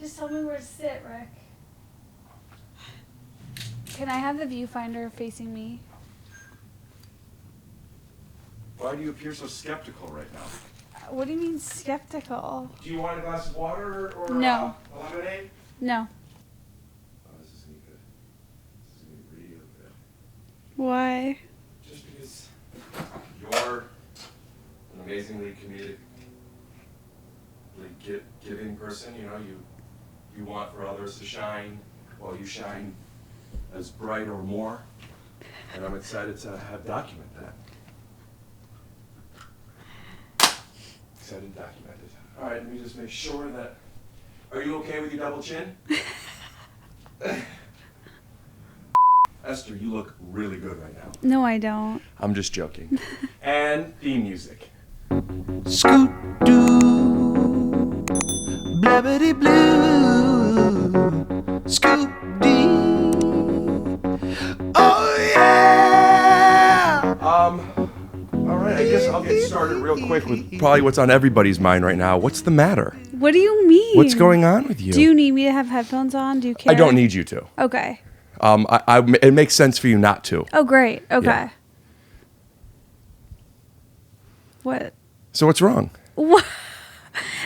Just tell me where to sit, Rick. Can I have the viewfinder facing me? Why do you appear so skeptical right now? What do you mean skeptical? Do you want a glass of water or No. a lemonade? No. Oh, this is gonna be good. This is gonna be real good. Why? Just because you're an amazingly giving person, you know, you want for others to shine while you shine as bright or more. And I'm excited to document that. Excited to document it. All right, let me just make sure that. Are you okay with your double chin? Esther, you look really good right now. No, I don't. I'm just joking. And theme music. Scoot doo, blabbity blue, scoot dee. Oh yeah. All right, I guess I'll get started real quick with probably what's on everybody's mind right now. What's the matter? What do you mean? What's going on with you? Do you need me to have headphones on? Do you care? I don't need you to. Okay. It makes sense for you not to. Oh, great. Okay. Yeah. What? So what's wrong? What?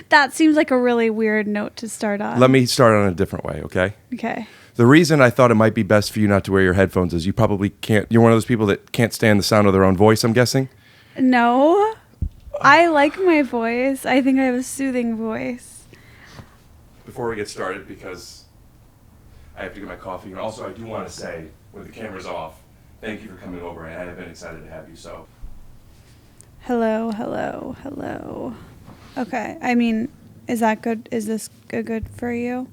That seems like a really weird note to start on. Let me start on a different way, okay? Okay. The reason I thought it might be best for you not to wear your headphones is you probably can't. You're one of those people that can't stand the sound of their own voice, I'm guessing. No. I like my voice. I think I have a soothing voice. Before we get started, because I have to get my coffee, and also I do want to say, when the camera's off, thank you for coming over, and I have been excited to have you, so. Hello, hello, hello. Okay. I mean, is that good? Is this good for you?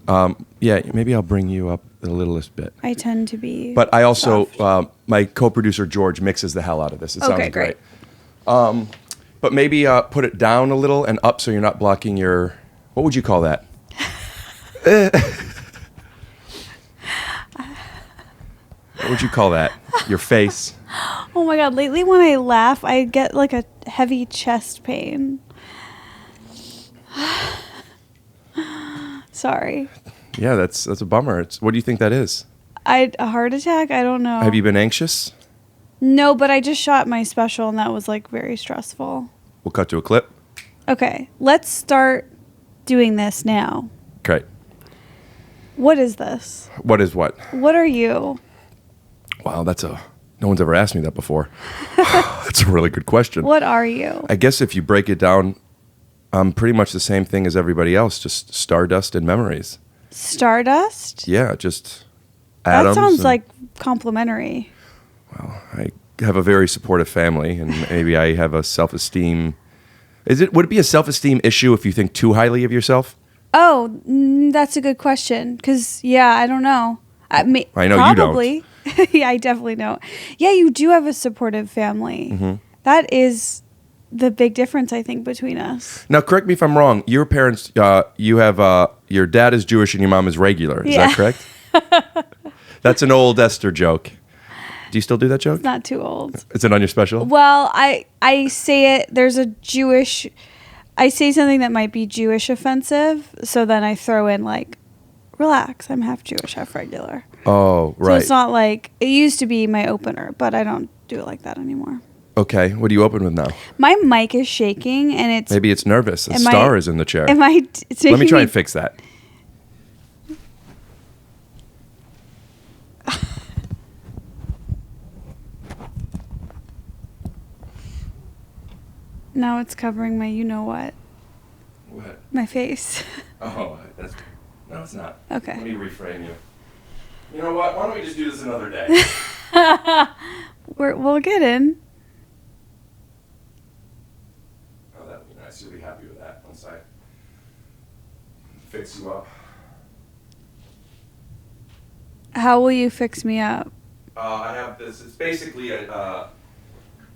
Yeah, maybe I'll bring you up the littlest bit. I tend to be. But I also, soft. my co-producer George mixes the hell out of this. It Okay, sounds great. great. But maybe put it down a little and up so you're not blocking your, what would you call that? What would you call that? Your face? Oh my God. Lately when I laugh, I get like a heavy chest pain. Sorry. Yeah, that's a bummer. What do you think that is? A heart attack? I don't know. Have you been anxious? No, but I just shot my special and that was like very stressful. We'll cut to a clip. Okay, let's start doing this now. Great. What is this? What is what? What are you? Wow, no one's ever asked me that before. That's a really good question. What are you? I guess if you break it down, I'm pretty much the same thing as everybody else, just stardust and memories. Stardust? Yeah, just atoms. That sounds like complimentary. Well, I have a very supportive family, and maybe I have a self-esteem. Would it be a self-esteem issue if you think too highly of yourself? Oh, that's a good question. Because, yeah, I don't know. I know probably. you don't. Yeah, I definitely don't. Yeah, you do have a supportive family. Mm-hmm. That is the big difference, I think, between us. Now, correct me if I'm wrong. Your parents, you have your dad is Jewish and your mom is regular. Is that correct? That's an old Esther joke. Do you still do that joke? It's not too old. Is it on your special? Well, I say it, I say something that might be Jewish offensive, so then I throw in like, relax, I'm half Jewish, half regular. Oh, right. So it's not like, it used to be my opener, but I don't do it like that anymore. Okay, what do you open with now? My mic is shaking and it's... Maybe it's nervous. A star is in the chair. It's Let me try and fix that. Now it's covering my you-know-what. What? My face. Oh, no, it's not. Okay. Let me reframe you. You know what? Why don't we just do this another day? We'll get in. Oh, that would be nice. You'll be happy with that once I fix you up. How will you fix me up? I have this. It's basically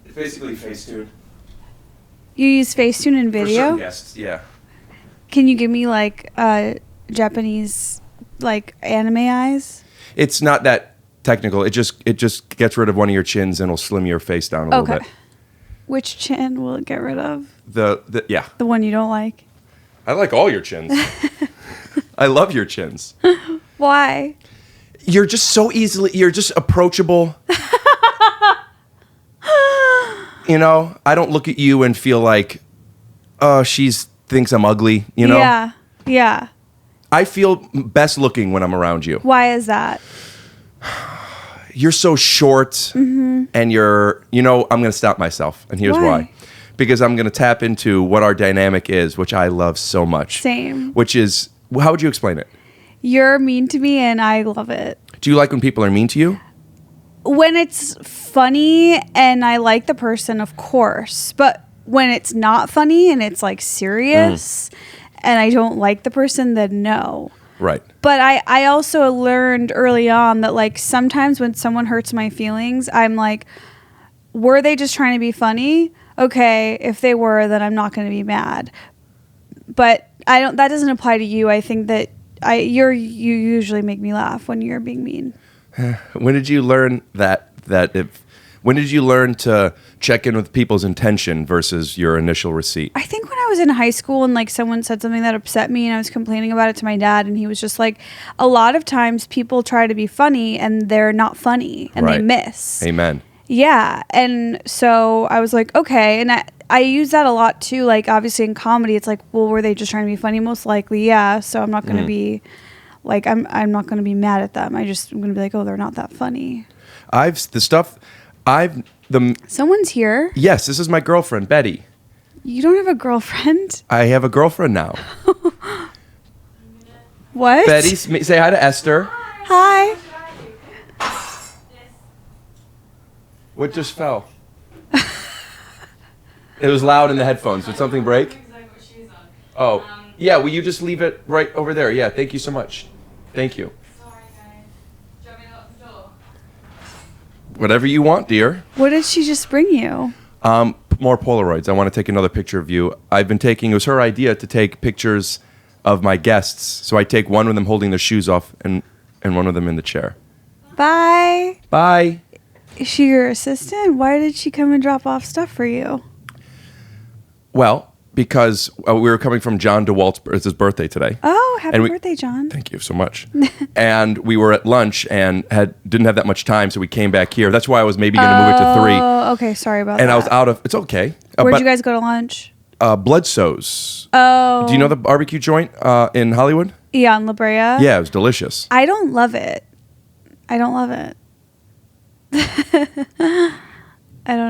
Facetune. You use Facetune in For video? certain guests, yeah. Can you give me like Japanese like anime eyes? It's not that technical. It just gets rid of one of your chins and will slim your face down a little bit. Which chin will it get rid of? The The one you don't like? I like all your chins. I love your chins. Why? You're just you're just approachable. You know, I don't look at you and feel like, oh, thinks I'm ugly, you know? Yeah. Yeah. I feel best looking when I'm around you. Why is that? You're so short and I'm going to stop myself. And here's why. Because I'm going to tap into what our dynamic is, which I love so much. Same. Which is, how would you explain it? You're mean to me and I love it. Do you like when people are mean to you? When it's funny and I like the person, of course. But when it's not funny and it's like serious and I don't like the person, then no. Right. But I also learned early on that like sometimes when someone hurts my feelings, I'm like, were they just trying to be funny? Okay, if they were, then I'm not going to be mad. But that doesn't apply to you. I think that you usually make me laugh when you're being mean. When did you learn when did you learn to check in with people's intention versus your initial receipt? I think when I was in high school and like someone said something that upset me and I was complaining about it to my dad and he was just like, a lot of times people try to be funny and they're not funny and they miss. Amen. Yeah. And so I was like, okay. And I use that a lot too. Like obviously in comedy, it's like, well, were they just trying to be funny? Most likely. Yeah. So I'm not going to be like, I'm not going to be mad at them. I'm going to be like, oh, they're not that funny. Someone's here. Yes. This is my girlfriend, Betty. You don't have a girlfriend? I have a girlfriend now. What? Betty, say hi to Esther. Hi. What just fell? It was loud in the headphones. Did something break? Oh, yeah. Will you just leave it right over there? Yeah. Thank you so much. Thank you. Sorry, guys. Do you want me to lock the door? Whatever you want, dear. What did she just bring you? More Polaroids. I want to take another picture of you. It was her idea to take pictures of my guests. So I take one of them holding their shoes off and one of them in the chair. Bye. Bye. Is she your assistant? Why did she come and drop off stuff for you? Well, because we were coming from John DeWalt's, it's his birthday today. Oh, happy birthday, John. Thank you so much. And we were at lunch and didn't have that much time, so we came back here. That's why I was maybe going to move it to 3. Oh, okay. Sorry about that. And I was out of, it's okay. Where'd you guys go to lunch? Bloodso's. Oh. Do you know the barbecue joint in Hollywood? Yeah, in La Brea? Yeah, it was delicious. I don't love it. I don't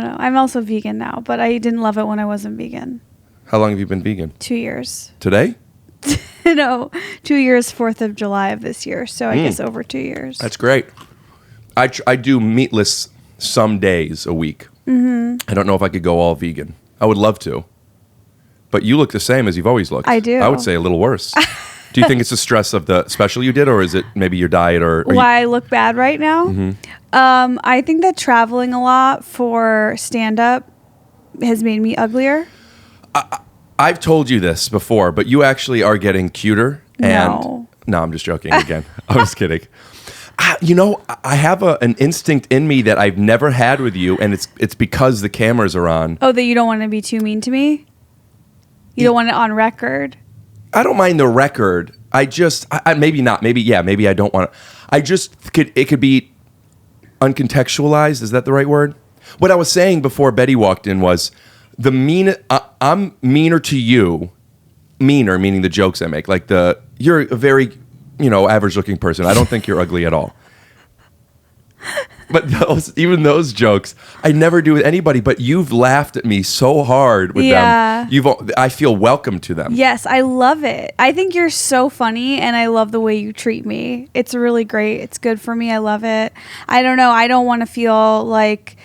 know. I'm also vegan now, but I didn't love it when I wasn't vegan. How long have you been vegan? 2 years. Today? No, 2 years, 4th of July of this year. So I guess over 2 years. That's great. I do meatless some days a week. Mm-hmm. I don't know if I could go all vegan. I would love to. But you look the same as you've always looked. I do. I would say a little worse. Do you think it's the stress of the special you did, or is it maybe your diet? Why I look bad right now? Mm-hmm. I think that traveling a lot for stand-up has made me uglier. I've told you this before, but you actually are getting cuter. No, I'm just joking again. I was kidding. I have an instinct in me that I've never had with you, and it's because the cameras are on. Oh, that you don't want to be too mean to me? You don't want it on record? I don't mind the record. Maybe not. Maybe I don't want it. It could be uncontextualized. Is that the right word? What I was saying before Betty walked in was I'm meaner to you. Meaner, meaning the jokes I make. Like you're a very, average looking person. I don't think you're ugly at all. But even those jokes, I never do with anybody. But you've laughed at me so hard with them. I feel welcome to them. Yes, I love it. I think you're so funny, and I love the way you treat me. It's really great. It's good for me. I love it. I don't know. I don't want to feel like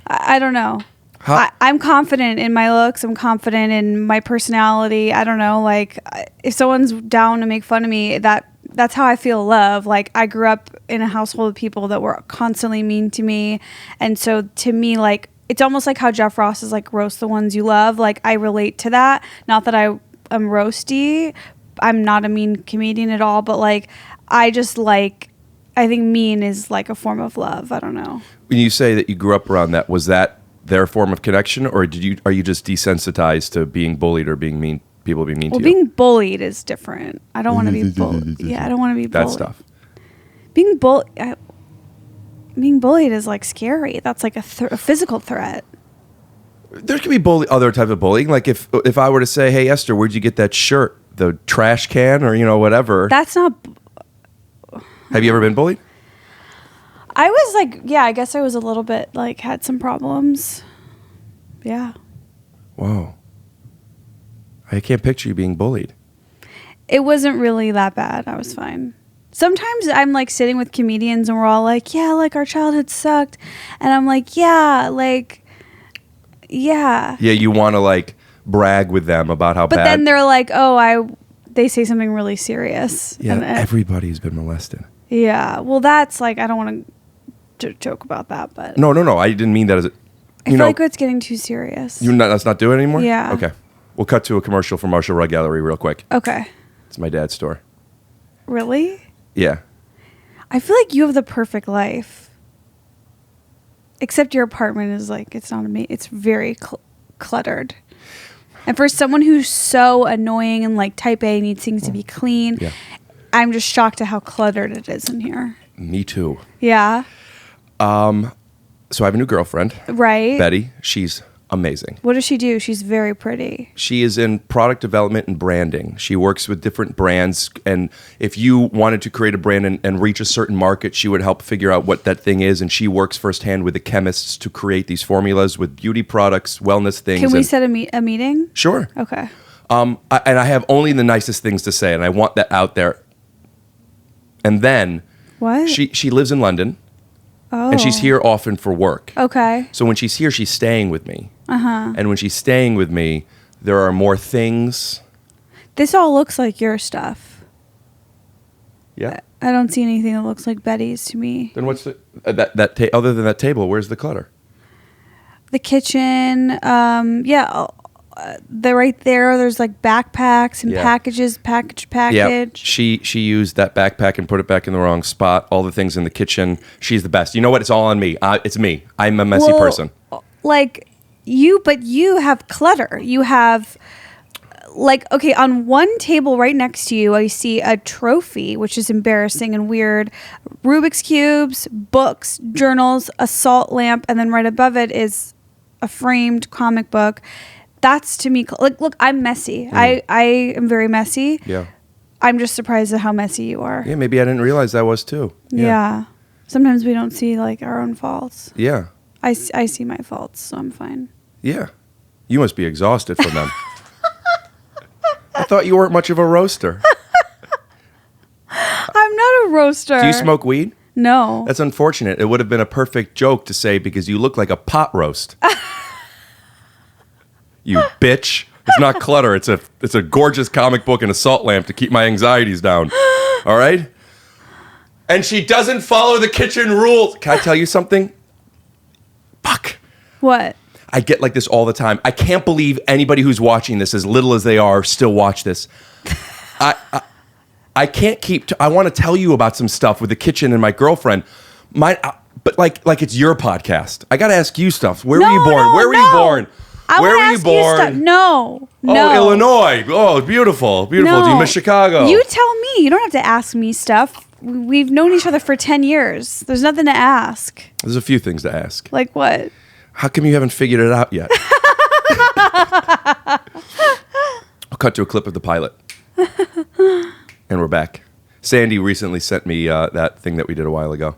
I don't know. I'm confident in my looks. I'm confident in my personality. I don't know. Like if someone's down to make fun of me, that's how I feel love. Like I grew up in a household of people that were constantly mean to me. And so to me, like, it's almost like how Jeff Ross is like, roast the ones you love. Like I relate to that. Not that I am roasty. I'm not a mean comedian at all, but like, I think mean is like a form of love. I don't know. When you say that you grew up around that, was that their form of connection, or are you just desensitized to being bullied or being mean people be mean Well, to you. being bullied is different. I don't want to be bullied. Yeah, I don't want to be bullied. That stuff. Being bullied is like scary. That's like a physical threat. There could be other type of bullying. Like if I were to say, "Hey Esther, where'd you get that shirt? The trash can, or whatever." That's not. Have you ever been bullied? I was like, yeah, I guess I was a little bit like had some problems. Yeah. Whoa. I can't picture you being bullied. It wasn't really that bad. I was fine. Sometimes I'm like sitting with comedians and we're all like, yeah, like our childhood sucked. And I'm like, yeah, like, yeah. Yeah, you want to like brag with them about how But bad. then they're like, they say something really serious. Yeah, And, everybody's been molested. yeah. Well, that's like, I don't want to joke about that, but No. I didn't mean that as a. I feel like it's getting too serious. Let's not do it anymore? Yeah. Okay. We'll cut to a commercial for Marshall Rug Gallery real quick. Okay. It's my dad's store. Really? Yeah. I feel like you have the perfect life. Except your apartment is like, it's not amazing. It's very cluttered. And for someone who's so annoying and like type A needs things to be clean, Yeah. I'm just shocked at how cluttered it is in here. Me too. Yeah. So I have a new girlfriend, Right. Betty. She's amazing. What does she do? She's very pretty. She is in product development and branding. She works with different brands. And if you wanted to create a brand and reach a certain market, she would help figure out what that thing is. And she works firsthand with the chemists to create these formulas with beauty products, wellness things. Can we set a meeting? Sure. Okay. And I have only the nicest things to say, and I want that out there. And then What? she lives in London, and she's here often for work. Okay. So when she's here, she's staying with me. Uh-huh. And when she's staying with me, there are more things. This all looks like your stuff. Yeah. I don't see anything that looks like Betty's to me. Then what's the other than that table? Where's the clutter? The kitchen, they're right there. There's like backpacks and Yeah. packages, package. Yeah. She used that backpack and put it back in the wrong spot. All the things in the kitchen. She's the best. You know what? It's all on me. It's me. I'm a messy person. Like but you have clutter. You have like, okay, on one table right next to you, I see a trophy, which is embarrassing and weird. Rubik's Cubes, books, journals, a salt lamp, and then right above it is a framed comic book. That's to me, like, look, I'm messy. I am very messy. Yeah. I'm just surprised at how messy you are. Yeah, maybe I didn't realize I was too. Yeah. Sometimes we don't see like our own faults. Yeah. I see my faults, so I'm fine. Yeah. You must be exhausted from them. I thought you weren't much of a roaster. I'm not a roaster. Do you smoke weed? No. That's unfortunate. It would have been a perfect joke to say because you look like a pot roast. You bitch. It's not clutter. It's a gorgeous comic book and a salt lamp to keep my anxieties down. All right? And she doesn't follow the kitchen rules. Can I tell you something? Fuck. What? I get like this all the time. I can't believe anybody who's watching this, as little as they are, still watch this. I can't keep. I want to tell you about some stuff with the kitchen and my girlfriend. But like it's your podcast. I got to ask you stuff. Where were you born? Where were you born? Where were you born? No. Oh, Illinois. Oh, beautiful. Beautiful. Do you miss Chicago? You tell me. You don't have to ask me stuff. We've known each other for 10 years. There's nothing to ask. There's a few things to ask. Like what? How come you haven't figured it out yet? I'll cut to a clip of the pilot. And we're back. Sandy recently sent me that thing that we did a while ago.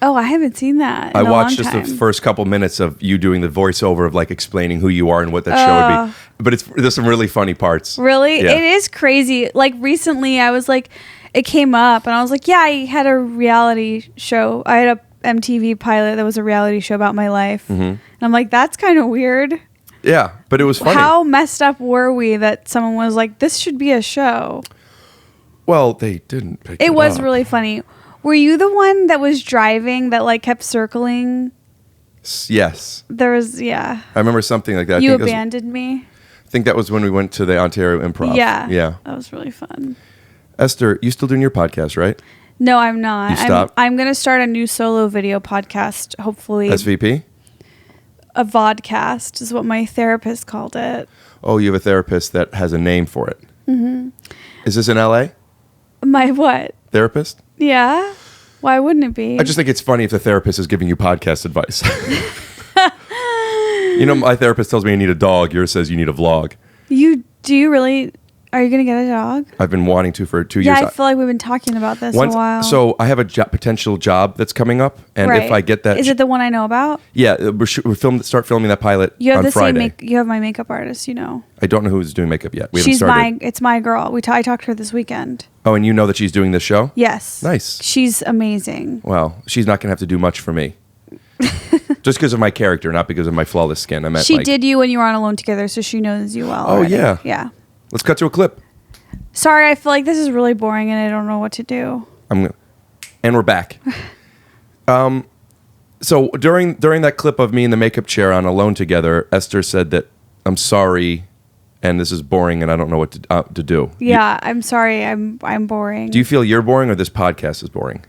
Oh, I haven't seen that. I watched just the first couple minutes of you doing the voiceover of like explaining who you are and what that show would be. But there's some really funny parts. Really? Yeah. It is crazy. Like recently I was like, it came up and I was like, yeah, I had a reality show. I had a MTV pilot that was a reality show about my life. Mm-hmm. And I'm like, that's kind of weird. Yeah, but it was funny. How messed up were we that someone was like, this should be a show? Well, they didn't pick it It was up. really funny. Were you the one that was driving that like kept circling? Yes. There was, yeah. I remember something like that. You abandoned me? I think that was when we went to the Ontario Improv. Yeah. Yeah. That was really fun. Esther, you still doing your podcast, right? No, I'm not. You stopped? I'm going to start a new solo video podcast, hopefully. SVP? a vodcast is what my therapist called it. Oh, you have a therapist that has a name for it. Mm-hmm. Is this in LA? My what? Therapist? Yeah. Why wouldn't it be? I just think it's funny if the therapist is giving you podcast advice. You know, my therapist tells me I need a dog. Yours says you need a vlog. Do you really? Are you going to get a dog? I've been wanting to for 2 years. Yeah, I feel like we've been talking about this a while. So I have a potential job that's coming up, and if I get that, is it the one I know about? Yeah, start filming that pilot You have on the Friday. same. You have my makeup artist. You know. I don't know who's doing makeup yet. We haven't She's started. It's my girl. I talked to her this weekend. Oh, and you know that she's doing this show? Yes. Nice. She's amazing. Well, she's not going to have to do much for me. Just because of my character, not because of my flawless skin. I meant She did you when you were on Alone Together, so she knows you well. Oh, already. yeah. Yeah. Let's cut to a clip. Sorry, I feel like this is really boring and I don't know what to do. And we're back. So during that clip of me in the makeup chair on Alone Together, Esther said that I'm sorry, and this is boring, and I don't know what to do. Yeah, I'm sorry. I'm boring. Do you feel you're boring, or this podcast is boring?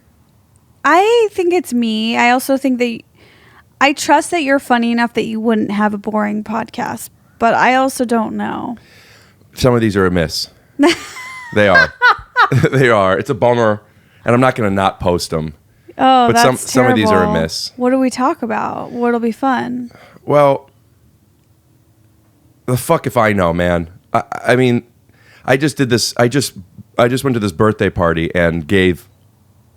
I think it's me. I also think that I trust that you're funny enough that you wouldn't have a boring podcast, but I also don't know. Some of these are a miss. They are. They are. It's a bummer, and I'm not going to not post them. Oh, but that's some of these are a terrible. miss. What do we talk about? What'll be fun? Well, the fuck if I know, man. I mean, I just did this. I just went to this birthday party and gave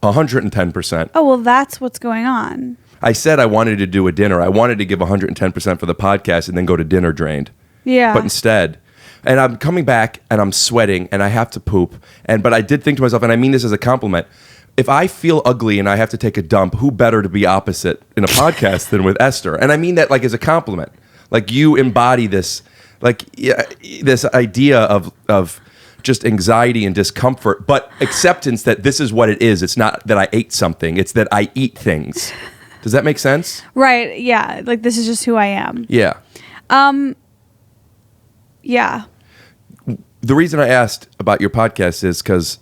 110%. Oh, well, that's what's going on. I said I wanted to do a dinner. I wanted to give 110% for the podcast and then go to dinner drained. Yeah. But instead, and I'm coming back and I'm sweating and I have to poop. But I did think to myself, and I mean this as a compliment, if I feel ugly and I have to take a dump, who better to be opposite in a podcast than with Esther? And I mean that like as a compliment. Like you embody this, like this idea of just anxiety and discomfort, but acceptance that this is what it is. It's not that I ate something. It's that I eat things. Does that make sense? Right. Yeah. Like this is just who I am. Yeah. Yeah. The reason I asked about your podcast is because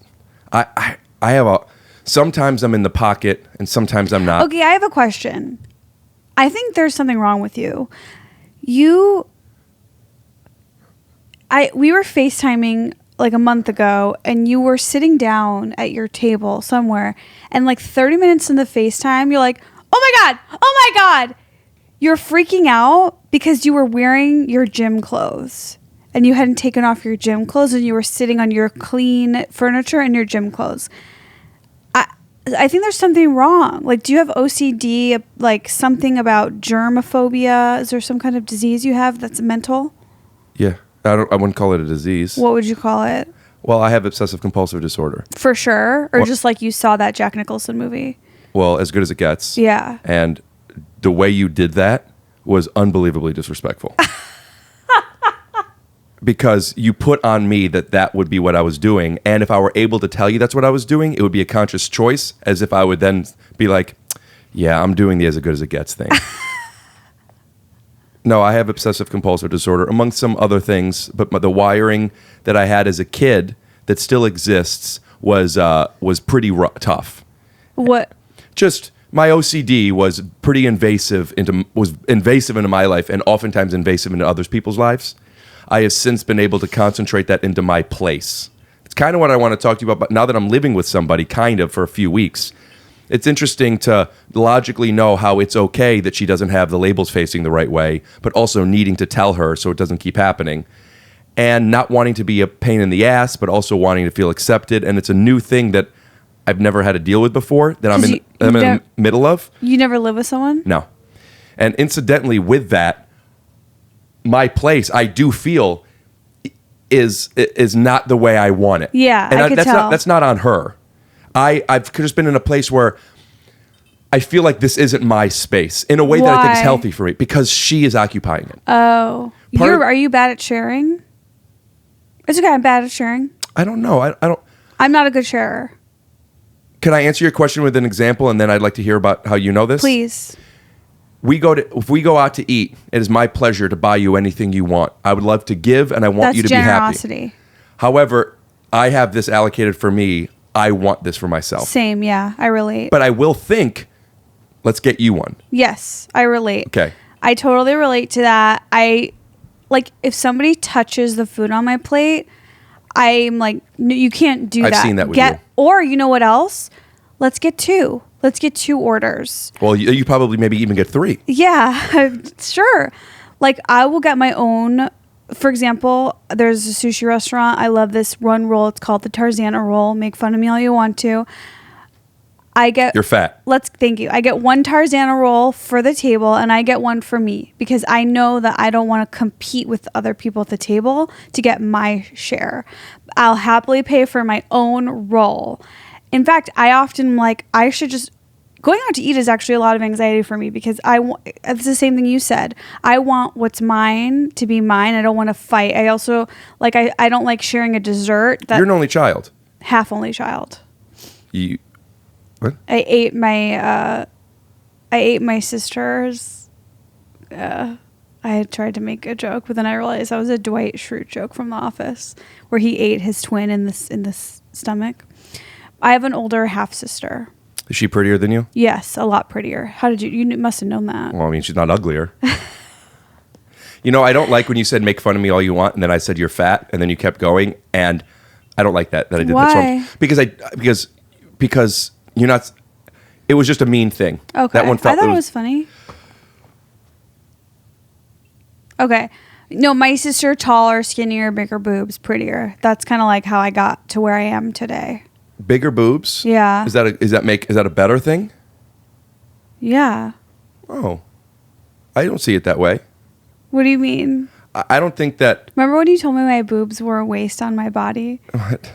I have sometimes I'm in the pocket and sometimes I'm not. Okay, I have a question. I think there's something wrong with you. We were FaceTiming like a month ago and you were sitting down at your table somewhere and like 30 minutes in the FaceTime, you're like, oh my God. You're freaking out because you were wearing your gym clothes and you hadn't taken off your gym clothes and you were sitting on your clean furniture and your gym clothes. I think there's something wrong. Like, do you have OCD, like something about germophobia? Is there some kind of disease you have that's mental? Yeah. I wouldn't call it a disease. What would you call it? Well, I have obsessive compulsive disorder. For sure? Or What? just like you saw that Jack Nicholson movie? Well, as good as it gets. Yeah. And the way you did that was unbelievably disrespectful. Because you put on me that would be what I was doing. And if I were able to tell you that's what I was doing, it would be a conscious choice, as if I would then be like, yeah, I'm doing the as good as it gets thing. No, I have obsessive compulsive disorder, among some other things. But the wiring that I had as a kid that still exists was pretty tough. What? Just my OCD was pretty invasive into my life, and oftentimes invasive into other people's lives. I have since been able to concentrate that into my place. It's kind of what I want to talk to you about, but now that I'm living with somebody kind of for a few weeks, it's interesting to logically know how it's okay that she doesn't have the labels facing the right way, but also needing to tell her so it doesn't keep happening. And not wanting to be a pain in the ass, but also wanting to feel accepted. And it's a new thing that I've never had to deal with before, that I'm in the middle of. You never live with someone? No. And incidentally, with that, my place, I do feel, is not the way I want it. Yeah, and I could tell. That's not on her. I've just been in a place where I feel like this isn't my space in a way that I think is Why? healthy for me, because she is occupying it. Oh. Are you bad at sharing? It's okay, I'm bad at sharing. I don't know. I don't. I'm not a good sharer. Can I answer your question with an example, and then I'd like to hear about how you know this? Please. If we go out to eat, it is my pleasure to buy you anything you want. I would love to give, and I want you to generosity. be happy. However, I have this allocated for me. I want this for myself. Same, yeah. I relate. But I will think, let's get you one. Yes, I relate. Okay. I totally relate to that. Like if somebody touches the food on my plate, I'm like, no, you can't do that. I've seen that with you. Or you know what else? Let's get 2. Let's get 2 orders. Well, you probably maybe even get 3. Yeah, sure. Like I will get my own. For example, there's a sushi restaurant. I love this one roll. It's called the Tarzana roll. Make fun of me all you want to. You're fat. Thank you. I get 1 Tarzana roll for the table and I get 1 for me because I know that I don't want to compete with other people at the table to get my share. I'll happily pay for my own roll. In fact, I often I should just going out to eat is actually a lot of anxiety for me because it's the same thing you said. I want what's mine to be mine. I don't want to fight. I also I don't like sharing a dessert. You're an only child. Half only child. What? I ate my sister's. I had tried to make a joke, but then I realized that was a Dwight Schrute joke from The Office, where he ate his twin in the stomach. I have an older half sister. Is she prettier than you? Yes, a lot prettier. How did you must have known that? Well, I mean, she's not uglier. I don't like when you said make fun of me all you want, and then I said you're fat, and then you kept going, and I don't like that I did Why? that. Because you're not. It was just a mean thing. Okay, That one felt. I thought it was funny. Okay, no, my sister, taller, skinnier, bigger boobs, prettier. That's kind of like how I got to where I am today. Bigger boobs. Yeah. Is that a better thing? Yeah. Oh, I don't see it that way. What do you mean? I don't think that. Remember when you told me my boobs were a waste on my body? What?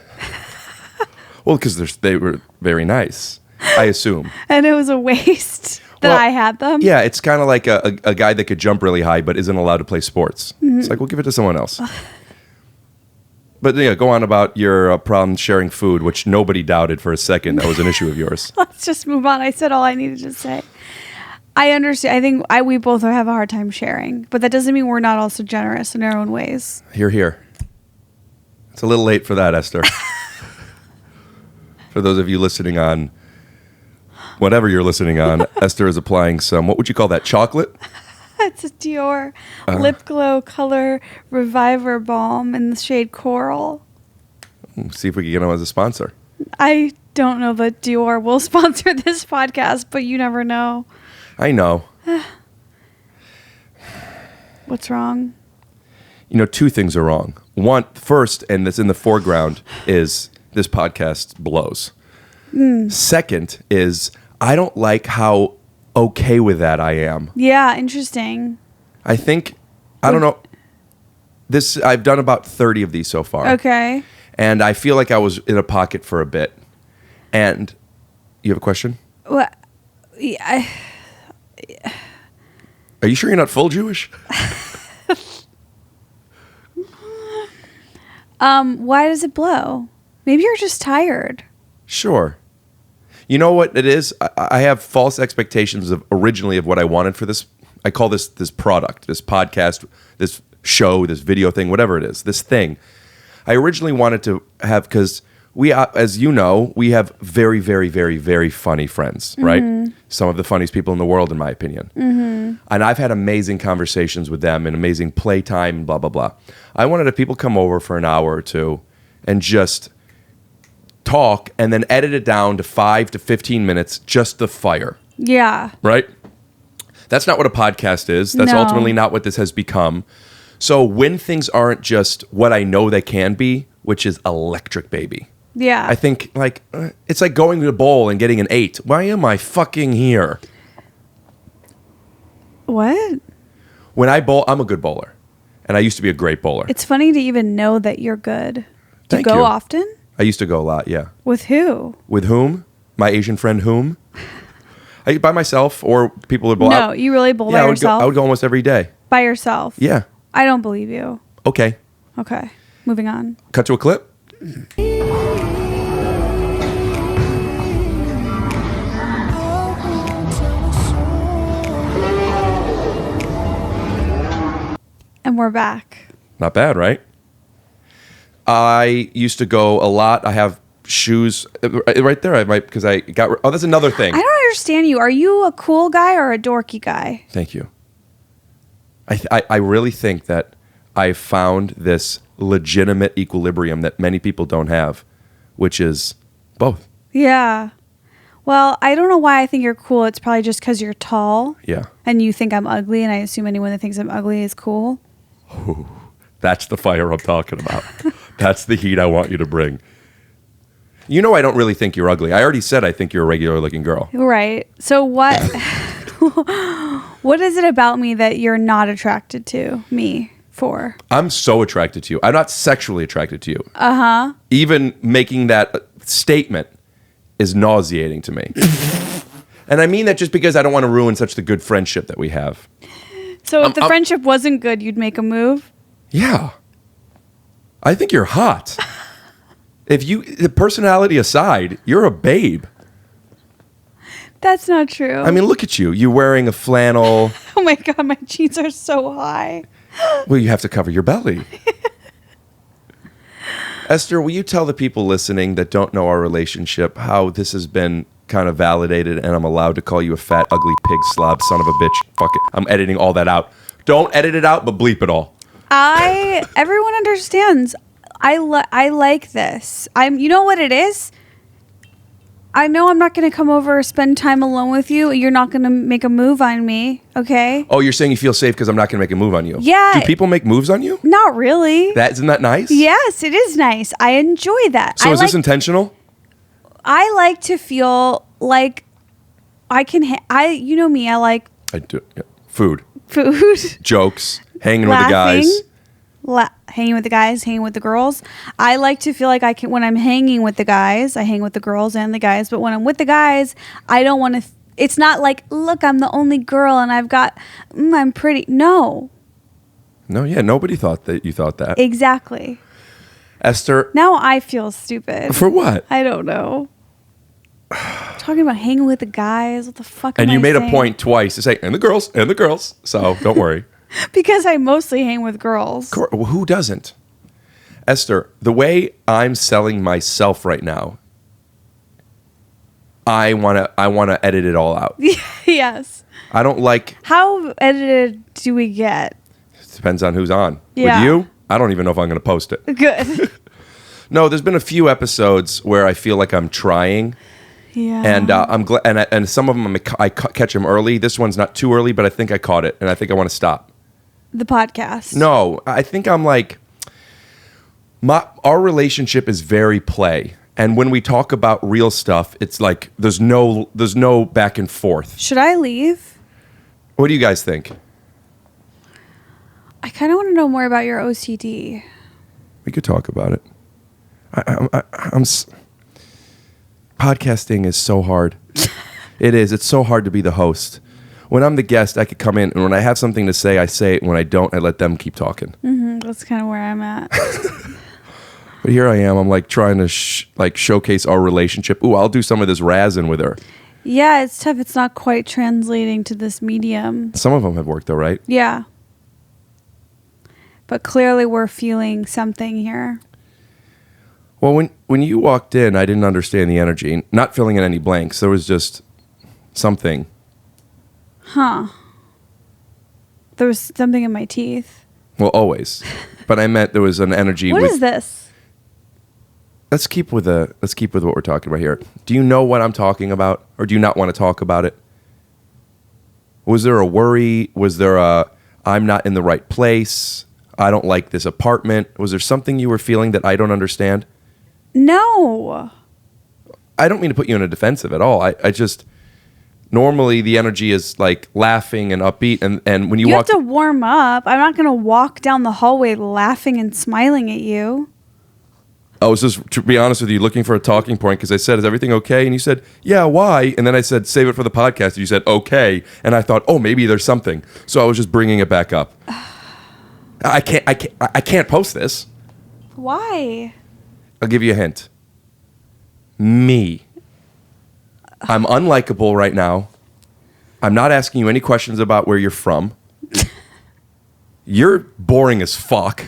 Well, because they were very nice, I assume. And it was a waste that I had them? Yeah, it's kind of like a guy that could jump really high but isn't allowed to play sports. Mm-hmm. It's like, we'll give it to someone else. But yeah, go on about your problem sharing food, which nobody doubted for a second. That was an issue of yours. Let's just move on. I said all I needed to say. I understand. I think we both have a hard time sharing, but that doesn't mean we're not also generous in our own ways. Here. It's a little late for that, Esther. For those of you listening on whatever you're listening on, Esther is applying some, what would you call that, chocolate? It's a Dior Lip Glow Color Reviver Balm in the shade Coral. See if we can get them as a sponsor. I don't know that Dior will sponsor this podcast, but you never know. I know. What's wrong? 2 things are wrong. One, first, and that's in the foreground, is this podcast blows. Second is I don't like how okay with that I am. Yeah, interesting. I think, I don't know. I've done about 30 of these so far. Okay. And I feel like I was in a pocket for a bit. And you have a question? Well, yeah, Are you sure you're not full Jewish? why does it blow? Maybe you're just tired. Sure. You know what it is? I have false expectations originally of what I wanted for this. I call this product, this podcast, this show, this video thing, whatever it is, this thing. I originally wanted to have, because we, as you know, we have very, very, very, very funny friends, right? Some of the funniest people in the world, in my opinion. And I've had amazing conversations with them and amazing playtime, blah, blah, blah. I wanted to have people come over for an hour or two and just talk and then edit it down to 5 to 15 minutes, just the fire. Yeah. Right? That's not what a podcast is. That's No. ultimately not what this has become. So when things aren't just what I know they can be, which is electric, baby. Yeah. I think it's like going to a bowl and getting an 8. Why am I fucking here? What? When I bowl, I'm a good bowler. And I used to be a great bowler. It's funny to even know that you're good. Do you Thank go you. often? I used to go a lot, yeah. With who? With whom? My Asian friend whom? By myself or people who bowl. No, you really bowl by I would yourself? I would go almost every day. By yourself? Yeah. I don't believe you. Okay. Okay. Moving on. Cut to a clip. And we're back. Not bad, right? I used to go a lot. I have shoes right there. I might, because I got. Oh, that's another thing. I don't understand you. Are you a cool guy or a dorky guy? Thank you. I really think that I found this legitimate equilibrium that many people don't have, which is both. Yeah. Well, I don't know why I think you're cool. It's probably just because you're tall. Yeah. And you think I'm ugly, and I assume anyone that thinks I'm ugly is cool. Ooh, that's the fire I'm talking about. That's the heat I want you to bring. You know I don't really think you're ugly. I already said I think you're a regular looking girl. Right. So what what is it about me that you're not attracted to me for? I'm so attracted to you. I'm not sexually attracted to you. Uh-huh. Even making that statement is nauseating to me. And I mean that just because I don't want to ruin such the good friendship that we have. So if the friendship wasn't good, you'd make a move? Yeah. I think you're hot. The personality aside, you're a babe. That's not true. I mean, look at you. You're wearing a flannel. Oh my God, my jeans are so high. Well, you have to cover your belly. Esther, will you tell the people listening that don't know our relationship how this has been kind of validated and I'm allowed to call you a fat, ugly pig slob son of a bitch? Fuck it. I'm editing all that out. Don't edit it out, but bleep it all. Everyone understands. I like this. You know what it is? I know I'm not going to come over or spend time alone with you. You're not going to make a move on me, okay? Oh, you're saying you feel safe because I'm not going to make a move on you? Yeah. Do people make moves on you? Not really. Isn't that nice? Yes, it is nice. I enjoy that. So is this intentional? I like to feel like I can. You know me. I like I do. Yeah. Food, jokes, hanging with the guys. Hanging with the guys, hanging with the girls. I like to feel like I can. When I'm hanging with the guys, I hang with the girls and the guys. But when I'm with the guys, I don't want to. It's not like, look, I'm the only girl and I've got. I'm pretty. No. No, yeah, nobody thought that you thought that. Exactly. Esther. Now I feel stupid. For what? I don't know. Talking about hanging with the guys. What the fuck? And am you I made saying? a point twice to say, and the girls. So don't worry. Because I mostly hang with girls. Who doesn't? Esther, the way I'm selling myself right now, I wanna edit it all out. Yes. I don't like. How edited do we get? Depends on who's on. Yeah. With you, I don't even know if I'm gonna post it. Good. No, there's been a few episodes where I feel like I'm trying. Yeah. And I'm glad, and some of them I catch them early. This one's not too early, but I think I caught it, and I think I want to stop. The podcast. No, I think I'm like, our relationship is very play, and when we talk about real stuff, it's like there's no back and forth. Should I leave? What do you guys think? I kind of want to know more about your OCD. We could talk about it. Podcasting is so hard. It is. It's so hard to be the host. When I'm the guest, I could come in, and when I have something to say, I say it. And when I don't, I let them keep talking. Mm-hmm, that's kind of where I'm at. But here I am. I'm like trying to showcase our relationship. Ooh, I'll do some of this razzing with her. Yeah, it's tough. It's not quite translating to this medium. Some of them have worked though, right? Yeah. But clearly we're feeling something here. Well, when you walked in, I didn't understand the energy. Not filling in any blanks. There was just something. Huh. There was something in my teeth. Well, always. But I meant there was an energy. What is this? Let's keep with what we're talking about here. Do you know what I'm talking about, or do you not want to talk about it? Was there a worry? Was there a I'm not in the right place? I don't like this apartment. Was there something you were feeling that I don't understand? No. I don't mean to put you in a defensive at all. I just normally the energy is like laughing and upbeat, and when you walk, have to warm up. I'm not going to walk down the hallway laughing and smiling at you. I was just, to be honest with you, looking for a talking point because I said, "Is everything okay?" And you said, "Yeah, why?" And then I said, "Save it for the podcast." And you said, "Okay," and I thought, "Oh, maybe there's something." So I was just bringing it back up. I can't post this. Why? I'll give you a hint. Me. I'm unlikable right now. I'm not asking you any questions about where you're from. You're boring as fuck.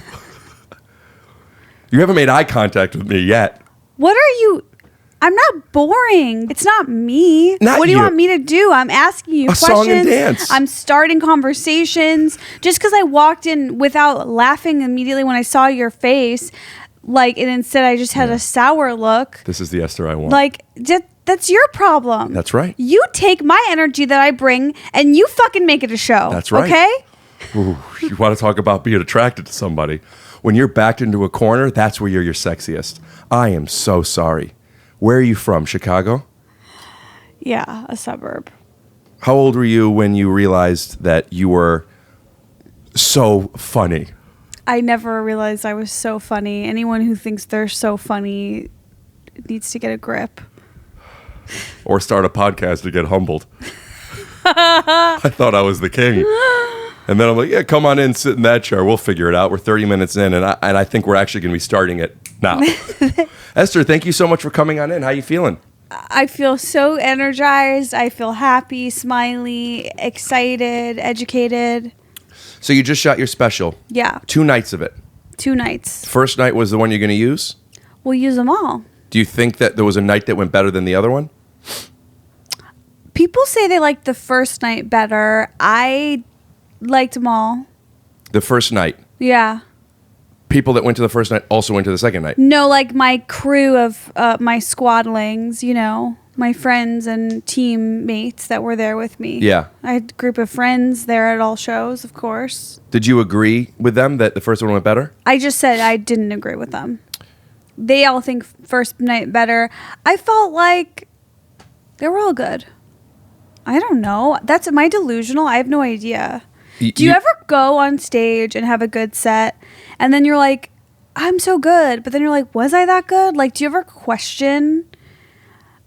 You haven't made eye contact with me yet. What are you? I'm not boring. It's not me. Not what do you you. want me to do? I'm asking you A questions. song and dance. I'm starting conversations. Just because I walked in without laughing immediately when I saw your face, and instead I just had a sour look. This is the Esther I want. That's your problem. That's right. You take my energy that I bring and you fucking make it a show. That's right. Okay? Ooh, you want to talk about being attracted to somebody. When you're backed into a corner, that's where you're your sexiest. I am so sorry. Where are you from? Chicago? Yeah, a suburb. How old were you when you realized that you were so funny? I never realized I was so funny. Anyone who thinks they're so funny needs to get a grip. Or start a podcast to get humbled. I thought I was the king. And then I'm like, yeah, come on in, sit in that chair. We'll figure it out. We're 30 minutes in, and I think we're actually going to be starting it now. Esther, thank you so much for coming on in. How you feeling? I feel so energized. I feel happy, smiley, excited, educated. So you just shot your special. Yeah, 2 nights of it. 2 nights. First night was the one you're going to use? We'll use them all. Do you think that there was a night that went better than the other one? People say they liked the first night better. I liked them all. The first night. Yeah. People that went to the first night also went to the second night. No, like my crew of my squadlings, my friends and teammates that were there with me. Yeah. I had a group of friends there at all shows, of course. Did you agree with them that the first one went better? I just said I didn't agree with them. They all think first night better. I felt like they were all good. I don't know. Am I delusional? I have no idea. Do you ever go on stage and have a good set and then you're like, I'm so good, but then you're like, was I that good? Like, do you ever question?